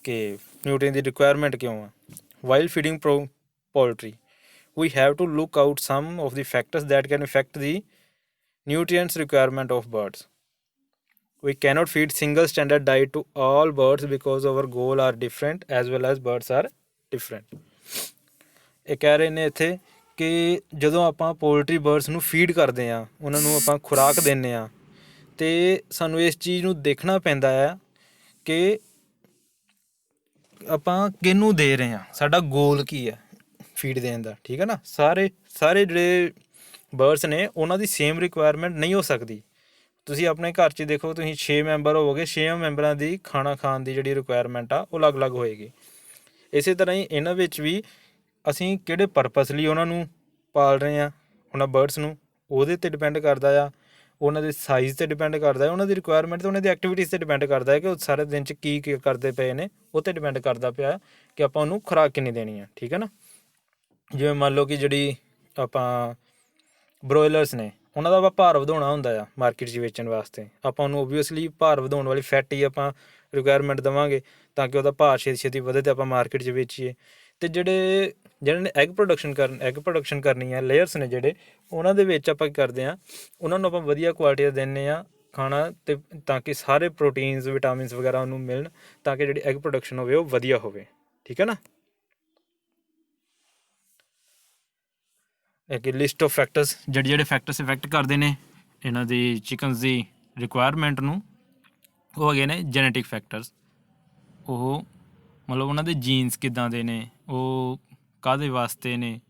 ਕਿ ਨਿਊਟ੍ਰੀਐਂਟ ਦੀ ਰਿਕੁਆਇਰਮੈਂਟ ਕਿਉਂ ਆ। While feeding poultry we have to look out some of the factors that can affect the nutrients requirement of birds. We cannot feed single standard diet to all birds because our goal are different as well as birds are different. ਇਹ ਕਹਿ ਰਹੇ ਨੇ ਇੱਥੇ ਕਿ ਜਦੋਂ ਆਪਾਂ poultry birds ਨੂੰ feed ਕਰਦੇ ਹਾਂ, ਉਹਨਾਂ ਨੂੰ ਆਪਾਂ ਖੁਰਾਕ ਦਿੰਦੇ ਹਾਂ, ਅਤੇ ਸਾਨੂੰ ਇਸ ਚੀਜ਼ ਨੂੰ ਦੇਖਣਾ ਪੈਂਦਾ ਆ ਕਿ ਆਪਾਂ ਕਿਹਨੂੰ ਦੇ ਰਹੇ ਹਾਂ, ਸਾਡਾ ਗੋਲ ਕੀ ਹੈ ਫੀਡ ਦੇਣ ਦਾ। ਠੀਕ ਹੈ ਨਾ, ਸਾਰੇ ਜਿਹੜੇ ਬਰਡਸ ਨੇ ਉਹਨਾਂ ਦੀ ਸੇਮ ਰਿਕੁਆਇਰਮੈਂਟ ਨਹੀਂ ਹੋ ਸਕਦੀ। ਤੁਸੀਂ ਆਪਣੇ ਘਰ 'ਚ ਦੇਖੋ, ਤੁਸੀਂ 6 ਮੈਂਬਰ ਹੋਵੋਗੇ, 6 ਮੈਂਬਰਾਂ ਦੀ ਖਾਣਾ ਖਾਣ ਦੀ ਜਿਹੜੀ ਰਿਕੁਆਇਰਮੈਂਟ ਆ ਉਹ ਅਲੱਗ-ਅਲੱਗ ਹੋਏਗੀ। ਇਸੇ ਤਰ੍ਹਾਂ ਹੀ ਇਹਨਾਂ ਵਿੱਚ ਵੀ ਅਸੀਂ ਕਿਹੜੇ ਪਰਪਸ ਲਈ ਉਹਨਾਂ ਨੂੰ ਪਾਲ ਰਹੇ ਹਾਂ, ਉਹਨਾਂ ਬਰਡਸ ਨੂੰ, ਉਹਦੇ 'ਤੇ ਡਿਪੈਂਡ ਕਰਦਾ ਆ, ਉਹਨਾਂ ਦੇ ਸਾਈਜ਼ 'ਤੇ ਡਿਪੈਂਡ ਕਰਦਾ ਹੈ, ਉਹਨਾਂ ਦੀ ਰਿਕੁਆਇਰਮੈਂਟ 'ਤੇ ਉਹਨਾਂ ਦੀ ਐਕਟੀਵਿਟੀਜ਼ 'ਤੇ ਡਿਪੈਂਡ ਕਰਦਾ ਹੈ ਕਿ ਉਹ ਸਾਰੇ ਦਿਨ 'ਚ ਕੀ ਕਰਦੇ ਪਏ ਨੇ, ਉਹ 'ਤੇ ਡਿਪੈਂਡ ਕਰਦਾ ਪਿਆ ਕਿ ਆਪਾਂ ਉਹਨੂੰ ਖੁਰਾਕ ਕਿੰਨੀ ਦੇਣੀ ਆ। ਠੀਕ ਹੈ ਨਾ, ਜਿਵੇਂ ਮੰਨ ਲਓ ਕਿ ਜਿਹੜੀ ਆਪਾਂ ਬਰੋਇਲਰਸ ਨੇ, ਉਹਨਾਂ ਦਾ ਆਪਾਂ ਭਾਰ ਵਧਾਉਣਾ ਹੁੰਦਾ ਆ ਮਾਰਕੀਟ 'ਚ ਵੇਚਣ ਵਾਸਤੇ, ਆਪਾਂ ਉਹਨੂੰ ਓਬਵੀਅਸਲੀ ਭਾਰ ਵਧਾਉਣ ਵਾਲੀ ਫੈਟ ਹੀ ਆਪਾਂ ਰਿਕੁਆਇਰਮੈਂਟ ਦੇਵਾਂਗੇ ਤਾਂ ਕਿ ਉਹਦਾ ਭਾਰ ਛੇਤੀ ਵਧੇ ਅਤੇ ਆਪਾਂ ਮਾਰਕੀਟ 'ਚ ਵੇਚੀਏ। ਅਤੇ ਜਿਹਨਾਂ ਨੇ ਐਗ ਪ੍ਰੋਡਕਸ਼ਨ ਕਰਨੀ ਹੈ, ਲੇਅਰਸ ਨੇ ਜਿਹੜੇ, ਉਹਨਾਂ ਦੇ ਵਿੱਚ ਆਪਾਂ ਕੀ ਕਰਦੇ ਹਾਂ, ਉਹਨਾਂ ਨੂੰ ਆਪਾਂ ਵਧੀਆ ਕੁਆਲਿਟੀ ਦਾ ਦਿੰਦੇ ਹਾਂ ਖਾਣਾ, ਅਤੇ ਤਾਂ ਕਿ ਸਾਰੇ ਪ੍ਰੋਟੀਨਸ ਵਿਟਾਮਿਨਸ ਵਗੈਰਾ ਉਹਨੂੰ ਮਿਲਣ, ਤਾਂ ਕਿ ਜਿਹੜੀ ਐਗ ਪ੍ਰੋਡਕਸ਼ਨ ਹੋਵੇ ਉਹ ਵਧੀਆ ਹੋਵੇ। ਠੀਕ ਹੈ ਨਾ, ਇੱਕ ਲਿਸਟ ਆਫ ਫੈਕਟਰਸ, ਜਿਹੜੇ ਫੈਕਟਰਸ ਇਫੈਕਟ ਕਰਦੇ ਨੇ ਇਹਨਾਂ ਦੀ ਚਿਕਨਸ ਦੀ ਰਿਕੁਆਇਰਮੈਂਟ ਨੂੰ, ਉਹ ਹੈਗੇ ਨੇ ਜੈਨੇਟਿਕ ਫੈਕਟਰਸ। ਉਹ ਮਤਲਬ ਉਹਨਾਂ ਦੇ ਜੀਨਸ ਕਿੱਦਾਂ ਦੇ ਨੇ, ਉਹ ਕਾਹਦੇ ਵਾਸਤੇ ਨੇ।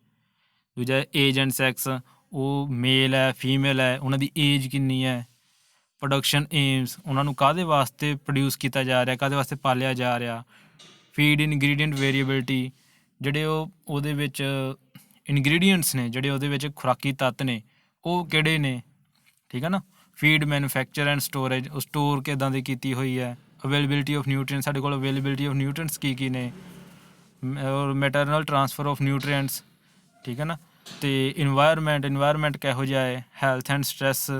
ਦੂਜਾ ਏਜ ਐਂਡ ਸੈਕਸ, ਉਹ ਮੇਲ ਹੈ ਫੀਮੇਲ ਹੈ, ਉਹਨਾਂ ਦੀ ਏਜ ਕਿੰਨੀ ਹੈ। ਪ੍ਰੋਡਕਸ਼ਨ ਏਮਸ, ਉਹਨਾਂ ਨੂੰ ਕਾਹਦੇ ਵਾਸਤੇ ਪ੍ਰੋਡਿਊਸ ਕੀਤਾ ਜਾ ਰਿਹਾ, ਕਾਹਦੇ ਵਾਸਤੇ ਪਾਲਿਆ ਜਾ ਰਿਹਾ। ਫੀਡ ਇਨਗਰੀਡੀਅੰਟ ਵੇਰੀਏਬਿਲਿਟੀ, ਜਿਹੜੇ ਉਹਦੇ ਵਿੱਚ ਇਨਗਰੀਡੀਅੰਟਸ ਨੇ, ਜਿਹੜੇ ਉਹਦੇ ਵਿੱਚ ਖੁਰਾਕੀ ਤੱਤ ਨੇ, ਉਹ ਕਿਹੜੇ ਨੇ। ਠੀਕ ਹੈ ਨਾ, ਫੀਡ ਮੈਨੂਫੈਕਚਰ ਐਂਡ ਸਟੋਰੇਜ, ਉਹ ਸਟੋਰ ਕਿੱਦਾਂ ਦੀ ਕੀਤੀ ਹੋਈ ਹੈ। ਅਵੇਲੇਬਿਲਿਟੀ ਆਫ ਨਿਊਟਰੀਐਂਟਸ, ਸਾਡੇ ਕੋਲ ਅਵੇਲੇਬਿਲਿਟੀ ਆਫ ਨਿਊਟਰੀਐਂਟਸ ਕੀ ਨੇ, ਔਰ ਮੈਟਰਨਲ ਟਰਾਂਸਫਰ ਆਫ ਨਿਊਟਰੀਐਂਟਸ। ਠੀਕ ਹੈ ਨਾ, ਅਤੇ ਇਨਵਾਇਰਮੈਂਟ ਕਿਹੋ ਜਿਹਾ ਹੈ। ਹੈਲਥ ਐਂਡ ਸਟਰੈਸ,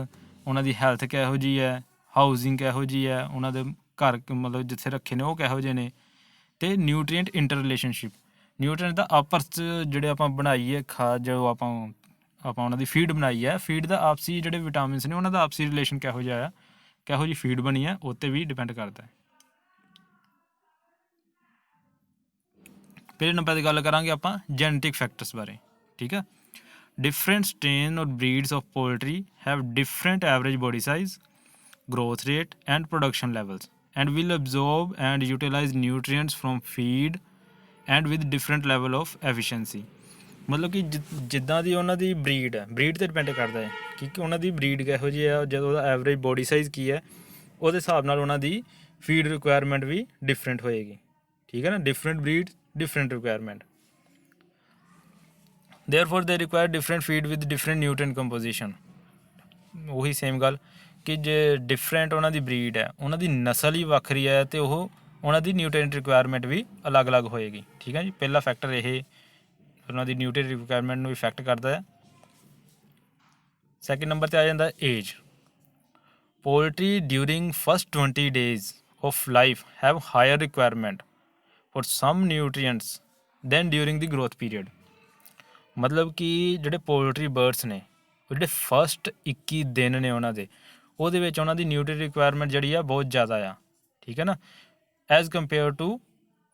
ਉਹਨਾਂ ਦੀ ਹੈਲਥ ਕਿਹੋ ਜਿਹੀ ਹੈ। ਹਾਊਸਿੰਗ ਕਿਹੋ ਜਿਹੀ ਹੈ, ਉਹਨਾਂ ਦੇ ਘਰ ਮਤਲਬ ਜਿੱਥੇ ਰੱਖੇ ਨੇ ਉਹ ਕਿਹੋ ਜਿਹੇ ਨੇ। ਅਤੇ ਨਿਊਟਰੀਐਂਟ ਇੰਟਰ ਰਿਲੇਸ਼ਨਸ਼ਿਪ, ਨਿਊਟਰੀਐਂਟ ਦਾ ਆਪਸ 'ਚ ਜਿਹੜੇ ਆਪਾਂ ਬਣਾਈ ਹੈ ਜੋ ਆਪਾਂ ਉਹਨਾਂ ਦੀ ਫੀਡ ਬਣਾਈ ਹੈ, ਫੀਡ ਦਾ ਆਪਸੀ ਜਿਹੜੇ ਵਿਟਾਮਿਨਸ ਨੇ ਉਹਨਾਂ ਦਾ ਆਪਸੀ ਰਿਲੇਸ਼ਨ ਕਿਹੋ ਜਿਹਾ ਆ, ਕਿਹੋ ਜਿਹੀ ਫੀਡ ਬਣੀ ਹੈ, ਉਹ 'ਤੇ ਵੀ ਡਿਪੈਂਡ ਕਰਦਾ ਹੈ। ਪਹਿਲੇ ਨੰਬਰ 'ਤੇ ਗੱਲ ਕਰਾਂਗੇ ਆਪਾਂ ਜੈਨੇਟਿਕ ਫੈਕਟਰਸ ਬਾਰੇ। ਠੀਕ ਹੈ, ਡਿਫਰੈਂਟ ਸਟ੍ਰੇਨ ਔਰ ਬਰੀਡਸ of poultry have different average body size, growth rate and production levels, and will absorb and utilize nutrients from feed and with different level of efficiency. ਮਤਲਬ ਕਿ ਜਿੱਦਾਂ ਦੀ ਉਹਨਾਂ ਦੀ ਬਰੀਡ ਹੈ, breed 'ਤੇ ਡਿਪੈਂਡ ਕਰਦਾ ਹੈ ਕਿ ਉਹਨਾਂ ਦੀ ਬਰੀਡ ਕਿਹੋ ਜਿਹੀ ਹੈ, ਜਦੋਂ ਉਹਦਾ ਐਵਰੇਜ ਬੋਡੀ ਸਾਈਜ਼ ਕੀ ਹੈ, ਉਹਦੇ ਹਿਸਾਬ ਨਾਲ ਉਹਨਾਂ ਦੀ ਫੀਡ ਰਿਕੁਆਇਰਮੈਂਟ ਵੀ ਡਿਫਰੈਂਟ ਹੋਏਗੀ। ਠੀਕ ਹੈ ਨਾ, different breed different requirement, therefore they require different feed with different nutrient composition. ਉਹੀ ਸੇਮ ਗੱਲ ਕਿ ਜੇ ਡਿਫਰੈਂਟ ਉਹਨਾਂ ਦੀ ਬਰੀਡ ਹੈ, ਉਹਨਾਂ ਦੀ ਨਸਲ ਹੀ ਵੱਖਰੀ ਹੈ, ਅਤੇ ਉਹਨਾਂ ਦੀ ਨਿਊਟਰੀਐਂਟ ਰਿਕੁਆਇਰਮੈਂਟ ਵੀ ਅਲੱਗ-ਅਲੱਗ ਹੋਏਗੀ। ਠੀਕ ਹੈ ਜੀ, ਪਹਿਲਾ ਫੈਕਟਰ ਇਹ ਉਹਨਾਂ ਦੀ ਨਿਊਟਰੀਐਂਟ ਰਿਕੁਆਇਰਮੈਂਟ ਨੂੰ ਇਫੈਕਟ ਕਰਦਾ ਹੈ। ਸੈਕਿੰਡ ਨੰਬਰ 'ਤੇ ਆ ਜਾਂਦਾ age. Poultry during first 20 days of life have higher requirement for some nutrients than during the growth period. ਮਤਲਬ ਕਿ ਜਿਹੜੇ ਪੋਲਟਰੀ ਬਰਡਸ ਨੇ, ਉਹ ਜਿਹੜੇ ਫਸਟ 21 ਦਿਨ ਨੇ ਉਹਨਾਂ ਦੇ, ਉਹਦੇ ਵਿੱਚ ਉਹਨਾਂ ਦੀ ਨਿਊਟਰੀ ਰਿਕੁਆਇਰਮੈਂਟ ਜਿਹੜੀ ਆ ਬਹੁਤ ਜ਼ਿਆਦਾ ਆ। ਠੀਕ ਹੈ ਨਾ, ਐਜ਼ ਕੰਪੇਅਰ ਟੂ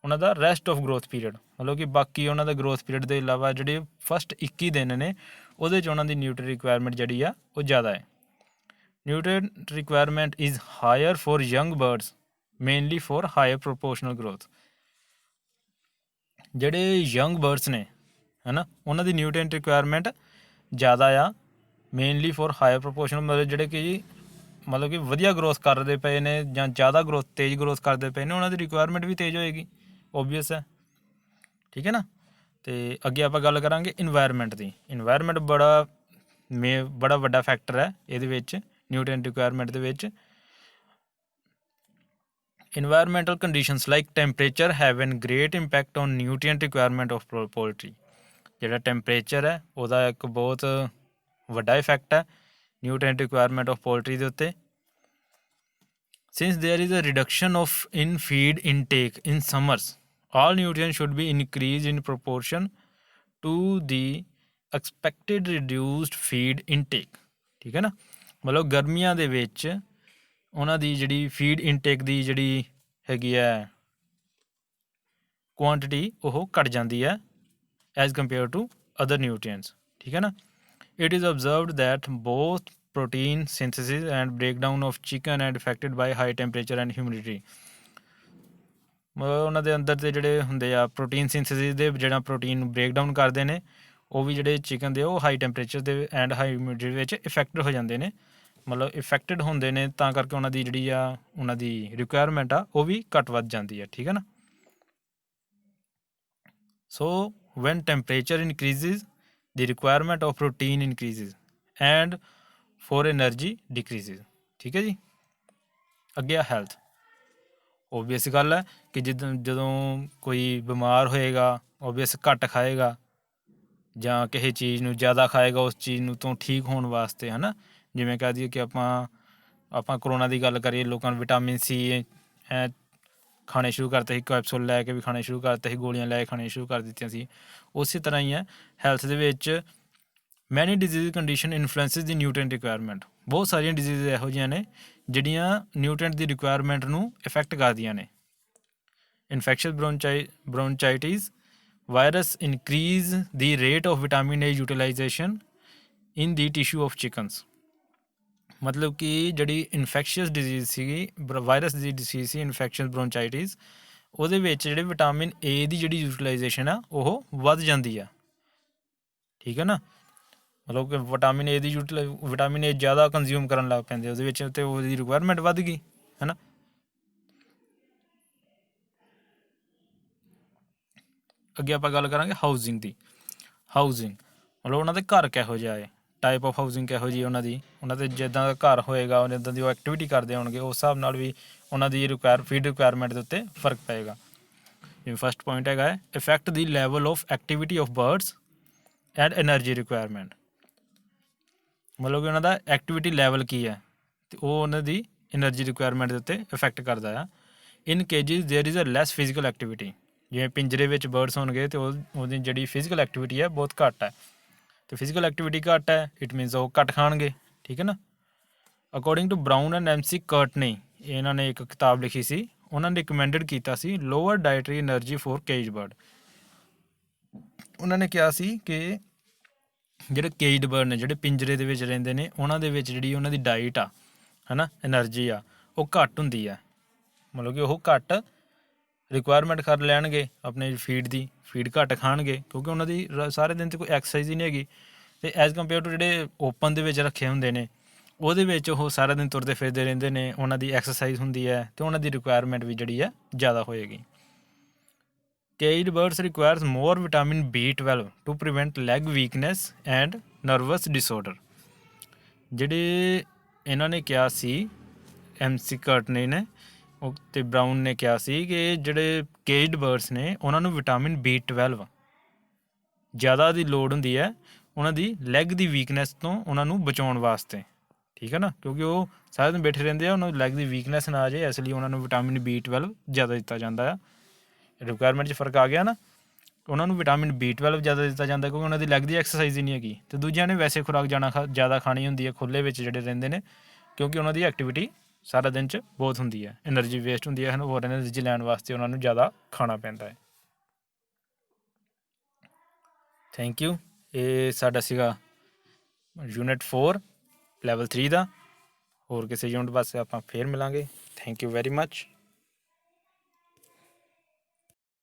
ਉਹਨਾਂ ਦਾ ਰੈਸਟ ਆਫ ਗਰੋਥ ਪੀਰੀਅਡ, ਮਤਲਬ ਕਿ ਬਾਕੀ ਉਹਨਾਂ ਦਾ ਗਰੋਥ ਪੀਰੀਅਡ ਦੇ ਇਲਾਵਾ ਜਿਹੜੇ ਫਸਟ 21 ਦਿਨ ਨੇ, ਉਹਦੇ 'ਚ ਉਹਨਾਂ ਦੀ ਨਿਊਟਰੀ ਰਿਕੁਆਇਰਮੈਂਟ ਜਿਹੜੀ ਆ ਉਹ ਜ਼ਿਆਦਾ ਹੈ। Nutrient requirement is higher for young birds mainly for higher proportional growth. ਜਿਹੜੇ ਯੰਗ ਬਰਡਸ ਨੇ, ਹੈ ਨਾ, ਉਹਨਾਂ ਦੀ ਨਿਊਟਰੀਐਂਟ ਰਿਕੁਆਇਰਮੈਂਟ ਜ਼ਿਆਦਾ ਆ, ਮੇਨਲੀ ਫॉर ਹਾਇਰ ਪ੍ਰੋਪੋਰਸ਼ਨਲ, ਮਤਲਬ ਜਿਹੜੇ ਕਿ ਵਧੀਆ ਗਰੋਥ ਕਰਦੇ ਪਏ ਨੇ ਜਾਂ ਜ਼ਿਆਦਾ ਤੇਜ਼ ਗਰੋਥ ਕਰਦੇ ਪਏ ਨੇ, ਉਹਨਾਂ ਦੀ ਰਿਕੁਆਇਰਮੈਂਟ ਵੀ ਤੇਜ਼ ਹੋਏਗੀ, ਓਬਵੀਅਸ ਹੈ। ਠੀਕ ਹੈ ਨਾ, ਅਤੇ ਅੱਗੇ ਆਪਾਂ ਗੱਲ ਕਰਾਂਗੇ ਇਨਵਾਇਰਮੈਂਟ ਦੀ। ਇਨਵਾਇਰਮੈਂਟ ਬੜਾ ਵੱਡਾ ਫੈਕਟਰ ਹੈ ਇਹਦੇ ਵਿੱਚ, ਨਿਊਟਰੀਐਂਟ ਰਿਕੁਆਇਰਮੈਂਟ ਦੇ ਵਿੱਚ। Environmental conditions like temperature have a great impact on nutrient requirement of poultry. ਜਿਹੜਾ ਟੈਂਪਰੇਚਰ ਹੈ ਉਹਦਾ ਇੱਕ ਬਹੁਤ ਵੱਡਾ ਇਫੈਕਟ ਹੈ ਨਿਊਟਰੀਐਂਟ ਰਿਕੁਆਇਰਮੈਂਟ ਆਫ ਪੋਲਟਰੀ ਦੇ ਉੱਤੇ। Since there is a reduction in feed intake in summers, all nutrients should be increased in proportion to the expected reduced feed intake। ਠੀਕ ਹੈ ਨਾ, ਮਤਲਬ ਗਰਮੀਆਂ ਦੇ ਵਿੱਚ ਉਹਨਾਂ ਦੀ ਜਿਹੜੀ ਫੀਡ ਇਨਟੇਕ ਦੀ ਜਿਹੜੀ ਹੈਗੀ ਹੈ ਕੁਆਂਟਿਟੀ ਉਹ ਘੱਟ ਜਾਂਦੀ ਹੈ as compare to other nutrients. ਠੀਕ ਹੈ ਨਾ। It is observed that both protein synthesis and breakdown of chicken and affected by high temperature and humidity। ਮਤਲਬ ਉਹਨਾਂ ਦੇ ਅੰਦਰ ਦੇ ਜਿਹੜੇ ਹੁੰਦੇ ਆ ਪ੍ਰੋਟੀਨ ਸਿੰਥੇਸਿਸ ਦੇ ਜਿਹੜਾ ਪ੍ਰੋਟੀਨ ਨੂੰ ਬ੍ਰੇਕ ਡਾਊਨ ਕਰਦੇ ਨੇ, ਉਹ ਵੀ ਜਿਹੜੇ ਚਿਕਨ ਦੇ ਉਹ ਹਾਈ ਟੈਂਪਰੇਚਰ ਦੇ ਐਂਡ ਹਾਈ ਹਿਊਮਿਡਿਟੀ ਵਿੱਚ ਇਫੈਕਟਡ ਹੋ ਜਾਂਦੇ ਨੇ। ਮਤਲਬ ਇਫੈਕਟਡ ਹੁੰਦੇ ਨੇ ਤਾਂ ਕਰਕੇ ਉਹਨਾਂ ਦੀ ਜਿਹੜੀ ਆ ਉਹਨਾਂ ਦੀ ਰਿਕੁਆਇਰਮੈਂਟ ਆ ਉਹ ਵੀ ਘੱਟ ਵੱਧ ਜਾਂਦੀ ਹੈ। ਠੀਕ ਹੈ ਨਾ। So when temperature increases the requirement of protein increases and for energy decreases. ਠੀਕ ਹੈ ਜੀ। ਅੱਗੇ ਆ ਹੈਲਥ। ਓਬਵੀਅਸ ਗੱਲ ਹੈ ਕਿ ਜਦੋਂ ਕੋਈ ਬਿਮਾਰ ਹੋਏਗਾ ਓਬਵੀਅਸ ਘੱਟ ਖਾਏਗਾ ਜਾਂ ਕਿਸੇ ਚੀਜ਼ ਨੂੰ ਜ਼ਿਆਦਾ ਖਾਏਗਾ ਉਸ ਚੀਜ਼ ਨੂੰ ਤੋਂ ਠੀਕ ਹੋਣ ਵਾਸਤੇ, ਹੈ ਨਾ। ਜਿਵੇਂ ਕਹਿ ਦਈਏ ਕਿ ਆਪਾਂ ਕਰੋਨਾ ਦੀ ਗੱਲ ਕਰੀਏ, ਲੋਕਾਂ ਨੂੰ ਵਿਟਾਮਿਨ ਸੀ ਖਾਣੇ ਸ਼ੁਰੂ ਕਰਤੇ ਸੀ, ਕੈਪਸੂਲ ਲੈ ਕੇ ਵੀ ਖਾਣੇ ਸ਼ੁਰੂ ਕਰਤੇ ਸੀ, ਗੋਲੀਆਂ ਲੈ ਕੇ ਖਾਣੇ ਸ਼ੁਰੂ ਕਰ ਦਿੱਤੀਆਂ ਸੀ। ਉਸੇ ਤਰ੍ਹਾਂ ਹੀ ਹੈ ਹੈਲਥ ਦੇ ਵਿੱਚ many disease condition influences the nutrient requirement. ਬਹੁਤ ਸਾਰੀਆਂ ਡਿਜ਼ੀਜ਼ ਇਹੋ ਜਿਹੀਆਂ ਨੇ ਜਿਹੜੀਆਂ ਨਿਊਟ੍ਰੀਐਂਟ ਦੀ ਰਿਕੁਆਇਰਮੈਂਟ ਨੂੰ ਇਫੈਕਟ ਕਰਦੀਆਂ ਨੇ। Infectious bronchitis virus increase the rate of vitamin A utilization in the tissue of chickens. ਮਤਲਬ ਕਿ ਜਿਹੜੀ ਇਨਫੈਕਸ਼ੀਅਸ ਡਿਜ਼ੀਜ਼ ਸੀਗੀ, ਵਾਇਰਸ ਦੀ ਡਿਜ਼ੀਜ਼ ਸੀ ਇਨਫੈਕਸ਼ਨ ਬ੍ਰੌਨਚਾਈਟਿਸ, ਉਹਦੇ ਵਿੱਚ ਜਿਹੜੇ ਵਿਟਾਮਿਨ ਏ ਦੀ ਜਿਹੜੀ ਯੂਟੀਲਾਈਜੇਸ਼ਨ ਆ ਉਹ ਵੱਧ ਜਾਂਦੀ ਆ। ਠੀਕ ਹੈ ਨਾ। ਮਤਲਬ ਕਿ vitamin A the vitamin A ਜ਼ਿਆਦਾ ਕੰਜ਼ਿਊਮ ਕਰਨ ਲੱਗ ਪੈਂਦੇ ਉਹਦੇ ਵਿੱਚ ਅਤੇ ਉਹਦੀ ਰਿਕੁਆਇਰਮੈਂਟ ਵੱਧ ਗਈ, ਹੈ ਨਾ। ਅੱਗੇ ਆਪਾਂ ਗੱਲ ਕਰਾਂਗੇ ਹਾਊਸਿੰਗ ਦੀ। ਹਾਊਸਿੰਗ ਮਤਲਬ ਉਹਨਾਂ ਦੇ ਘਰ ਕਿਹੋ ਜਿਹਾ ਹੈ, ਟਾਈਪ ਆਫ ਹਾਊਸਿੰਗ ਕਿਹੋ ਜਿਹੀ ਉਹਨਾਂ ਦੇ ਜਿੱਦਾਂ ਦਾ ਘਰ ਹੋਏਗਾ, ਜਿੱਦਾਂ ਦੀ ਉਹ ਐਕਟੀਵਿਟੀ ਕਰਦੇ ਹੋਣਗੇ, ਉਸ ਹਿਸਾਬ ਨਾਲ ਵੀ ਉਹਨਾਂ ਦੀ ਫੀਡ ਰਿਕੁਆਇਰਮੈਂਟ ਦੇ ਉੱਤੇ ਫਰਕ ਪਏਗਾ। ਜਿਵੇਂ ਫਸਟ ਪੁਆਇੰਟ ਹੈਗਾ ਹੈ effect the level of activity of birds and energy requirement. ਮਤਲਬ ਕਿ ਉਹਨਾਂ ਦਾ ਐਕਟੀਵਿਟੀ ਲੈਵਲ ਕੀ ਹੈ ਅਤੇ ਉਹ ਉਹਨਾਂ ਦੀ ਐਨਰਜੀ ਰਿਕੁਆਇਰਮੈਂਟ ਦੇ ਉੱਤੇ ਇਫੈਕਟ ਕਰਦਾ ਆ। In cages there is a less physical activity. ਜਿਵੇਂ ਪਿੰਜਰੇ ਵਿੱਚ ਬਰਡਸ ਹੋਣਗੇ ਅਤੇ ਉਹਦੀ ਜਿਹੜੀ ਫਿਜ਼ੀਕਲ ਐਕਟੀਵਿਟੀ ਹੈ ਬਹੁਤ ਘੱਟ ਹੈ, ਅਤੇ ਫਿਜ਼ੀਕਲ ਐਕਟੀਵਿਟੀ ਘੱਟ ਹੈ ਇਟ ਮੀਨਸ ਉਹ ਘੱਟ ਖਾਣਗੇ। ਠੀਕ ਹੈ ਨਾ। According to Brown and MC Courtney, ਇਹਨਾਂ ਨੇ ਇੱਕ ਕਿਤਾਬ ਲਿਖੀ ਸੀ, ਉਹਨਾਂ ਨੇ ਰਿਕਮੈਂਡਡ ਕੀਤਾ ਸੀ lower dietary energy for cage bird. ਉਹਨਾਂ ਨੇ ਕਿਹਾ ਸੀ ਕਿ ਜਿਹੜੇ ਕੇਜਡ ਬਰਡ ਨੇ, ਜਿਹੜੇ ਪਿੰਜਰੇ ਦੇ ਵਿੱਚ ਰਹਿੰਦੇ ਨੇ, ਉਹਨਾਂ ਦੇ ਵਿੱਚ ਜਿਹੜੀ ਉਹਨਾਂ ਦੀ ਡਾਈਟ ਆ, ਹੈ ਨਾ, ਐਨਰਜੀ ਆ, ਉਹ ਘੱਟ ਹੁੰਦੀ ਹੈ। ਮਤਲਬ ਕਿ ਉਹ ਘੱਟ ਰਿਕੁਆਇਰਮੈਂਟ ਕਰ ਲੈਣਗੇ ਆਪਣੇ ਫੀਡ ਦੀ, ਫੀਡ ਘੱਟ ਖਾਣਗੇ ਕਿਉਂਕਿ ਉਹਨਾਂ ਦੀ ਸਾਰੇ ਦਿਨ 'ਤੇ ਕੋਈ ਐਕਸਰਸਾਈਜ਼ ਹੀ ਨਹੀਂ ਹੈਗੀ। ਅਤੇ ਐਜ਼ ਕੰਪੇਅਰ ਟੂ ਜਿਹੜੇ ਓਪਨ ਦੇ ਵਿੱਚ ਰੱਖੇ ਹੁੰਦੇ ਨੇ ਉਹਦੇ ਵਿੱਚ ਉਹ ਸਾਰਾ ਦਿਨ ਤੁਰਦੇ ਫਿਰਦੇ ਰਹਿੰਦੇ ਨੇ, ਉਹਨਾਂ ਦੀ ਐਕਸਰਸਾਈਜ਼ ਹੁੰਦੀ ਹੈ ਅਤੇ ਉਹਨਾਂ ਦੀ ਰਿਕੁਆਇਰਮੈਂਟ ਵੀ ਜਿਹੜੀ ਹੈ ਜ਼ਿਆਦਾ ਹੋਏਗੀ। Caged birds requires more vitamin B12 to prevent leg weakness and nervous disorder। ਜਿਹੜੇ ਇਹਨਾਂ ਨੇ ਕਿਹਾ ਸੀ MC ਕਰਟਨੀ ਨੇ ਅਤੇ ਬਰਾਊਨ ਨੇ ਕਿਹਾ ਸੀ ਕਿ ਜਿਹੜੇ ਕੇਜਡ ਬਰਡਸ ਨੇ ਉਹਨਾਂ ਨੂੰ ਵਿਟਾਮਿਨ B12 ਜ਼ਿਆਦਾ ਦੀ ਲੋੜ ਹੁੰਦੀ ਹੈ ਉਹਨਾਂ ਦੀ ਲੈਗ ਦੀ ਵੀਕਨੈਸ ਤੋਂ ਉਹਨਾਂ ਨੂੰ ਬਚਾਉਣ ਵਾਸਤੇ। ਠੀਕ ਹੈ ਨਾ। ਕਿਉਂਕਿ ਉਹ ਸਾਰਾ ਦਿਨ ਬੈਠੇ ਰਹਿੰਦੇ ਆ, ਉਹਨਾਂ ਨੂੰ ਲੈਗ ਦੀ ਵੀਕਨੈਸ ਨਾ ਆ ਜਾਏ, ਇਸ ਲਈ ਉਹਨਾਂ ਨੂੰ ਵਿਟਾਮਿਨ B12 ਜ਼ਿਆਦਾ ਦਿੱਤਾ ਜਾਂਦਾ ਆ। ਰਿਕੁਆਇਰਮੈਂਟ 'ਚ ਫਰਕ ਆ ਗਿਆ ਨਾ। ਉਹਨਾਂ ਨੂੰ ਵਿਟਾਮਿਨ B12 ਜ਼ਿਆਦਾ ਦਿੱਤਾ ਜਾਂਦਾ ਕਿਉਂਕਿ ਉਹਨਾਂ ਦੀ ਲੈਗ ਦੀ ਐਕਸਰਸਾਈਜ਼ ਹੀ ਨਹੀਂ ਹੈਗੀ, ਅਤੇ ਦੂਜਿਆਂ ਨੇ ਵੈਸੇ ਖੁਰਾਕ ਜ਼ਿਆਦਾ ਖਾਣੀ ਹੁੰਦੀ ਹੈ ਖੁੱਲ੍ਹੇ ਵਿੱਚ ਜਿਹੜੇ ਰਹਿੰਦੇ ਨੇ, ਕਿਉਂਕਿ ਉਹਨਾਂ ਦੀ ਐਕਟੀਵਿਟੀ ਸਾਰਾ ਦਿਨ 'ਚ ਬਹੁਤ ਹੁੰਦੀ ਹੈ, ਐਨਰਜੀ ਵੇਸਟ ਹੁੰਦੀ ਹੈ, ਹੋਰ ਐਨਰਜੀ ਲੈਣ ਵਾਸਤੇ ਉਹਨਾਂ ਨੂੰ ਜ਼ਿਆਦਾ ਖਾਣਾ ਪੈਂਦਾ ਹੈ। Thank you. ਇਹ ਸਾਡਾ ਸੀਗਾ ਯੂਨਿਟ 4 ਲੈਵਲ 3 ਦਾ। ਹੋਰ ਕਿਸੇ ਯੂਨਿਟ ਵਾਸਤੇ ਆਪਾਂ ਫੇਰ ਮਿਲਾਂਗੇ। Thank you very much.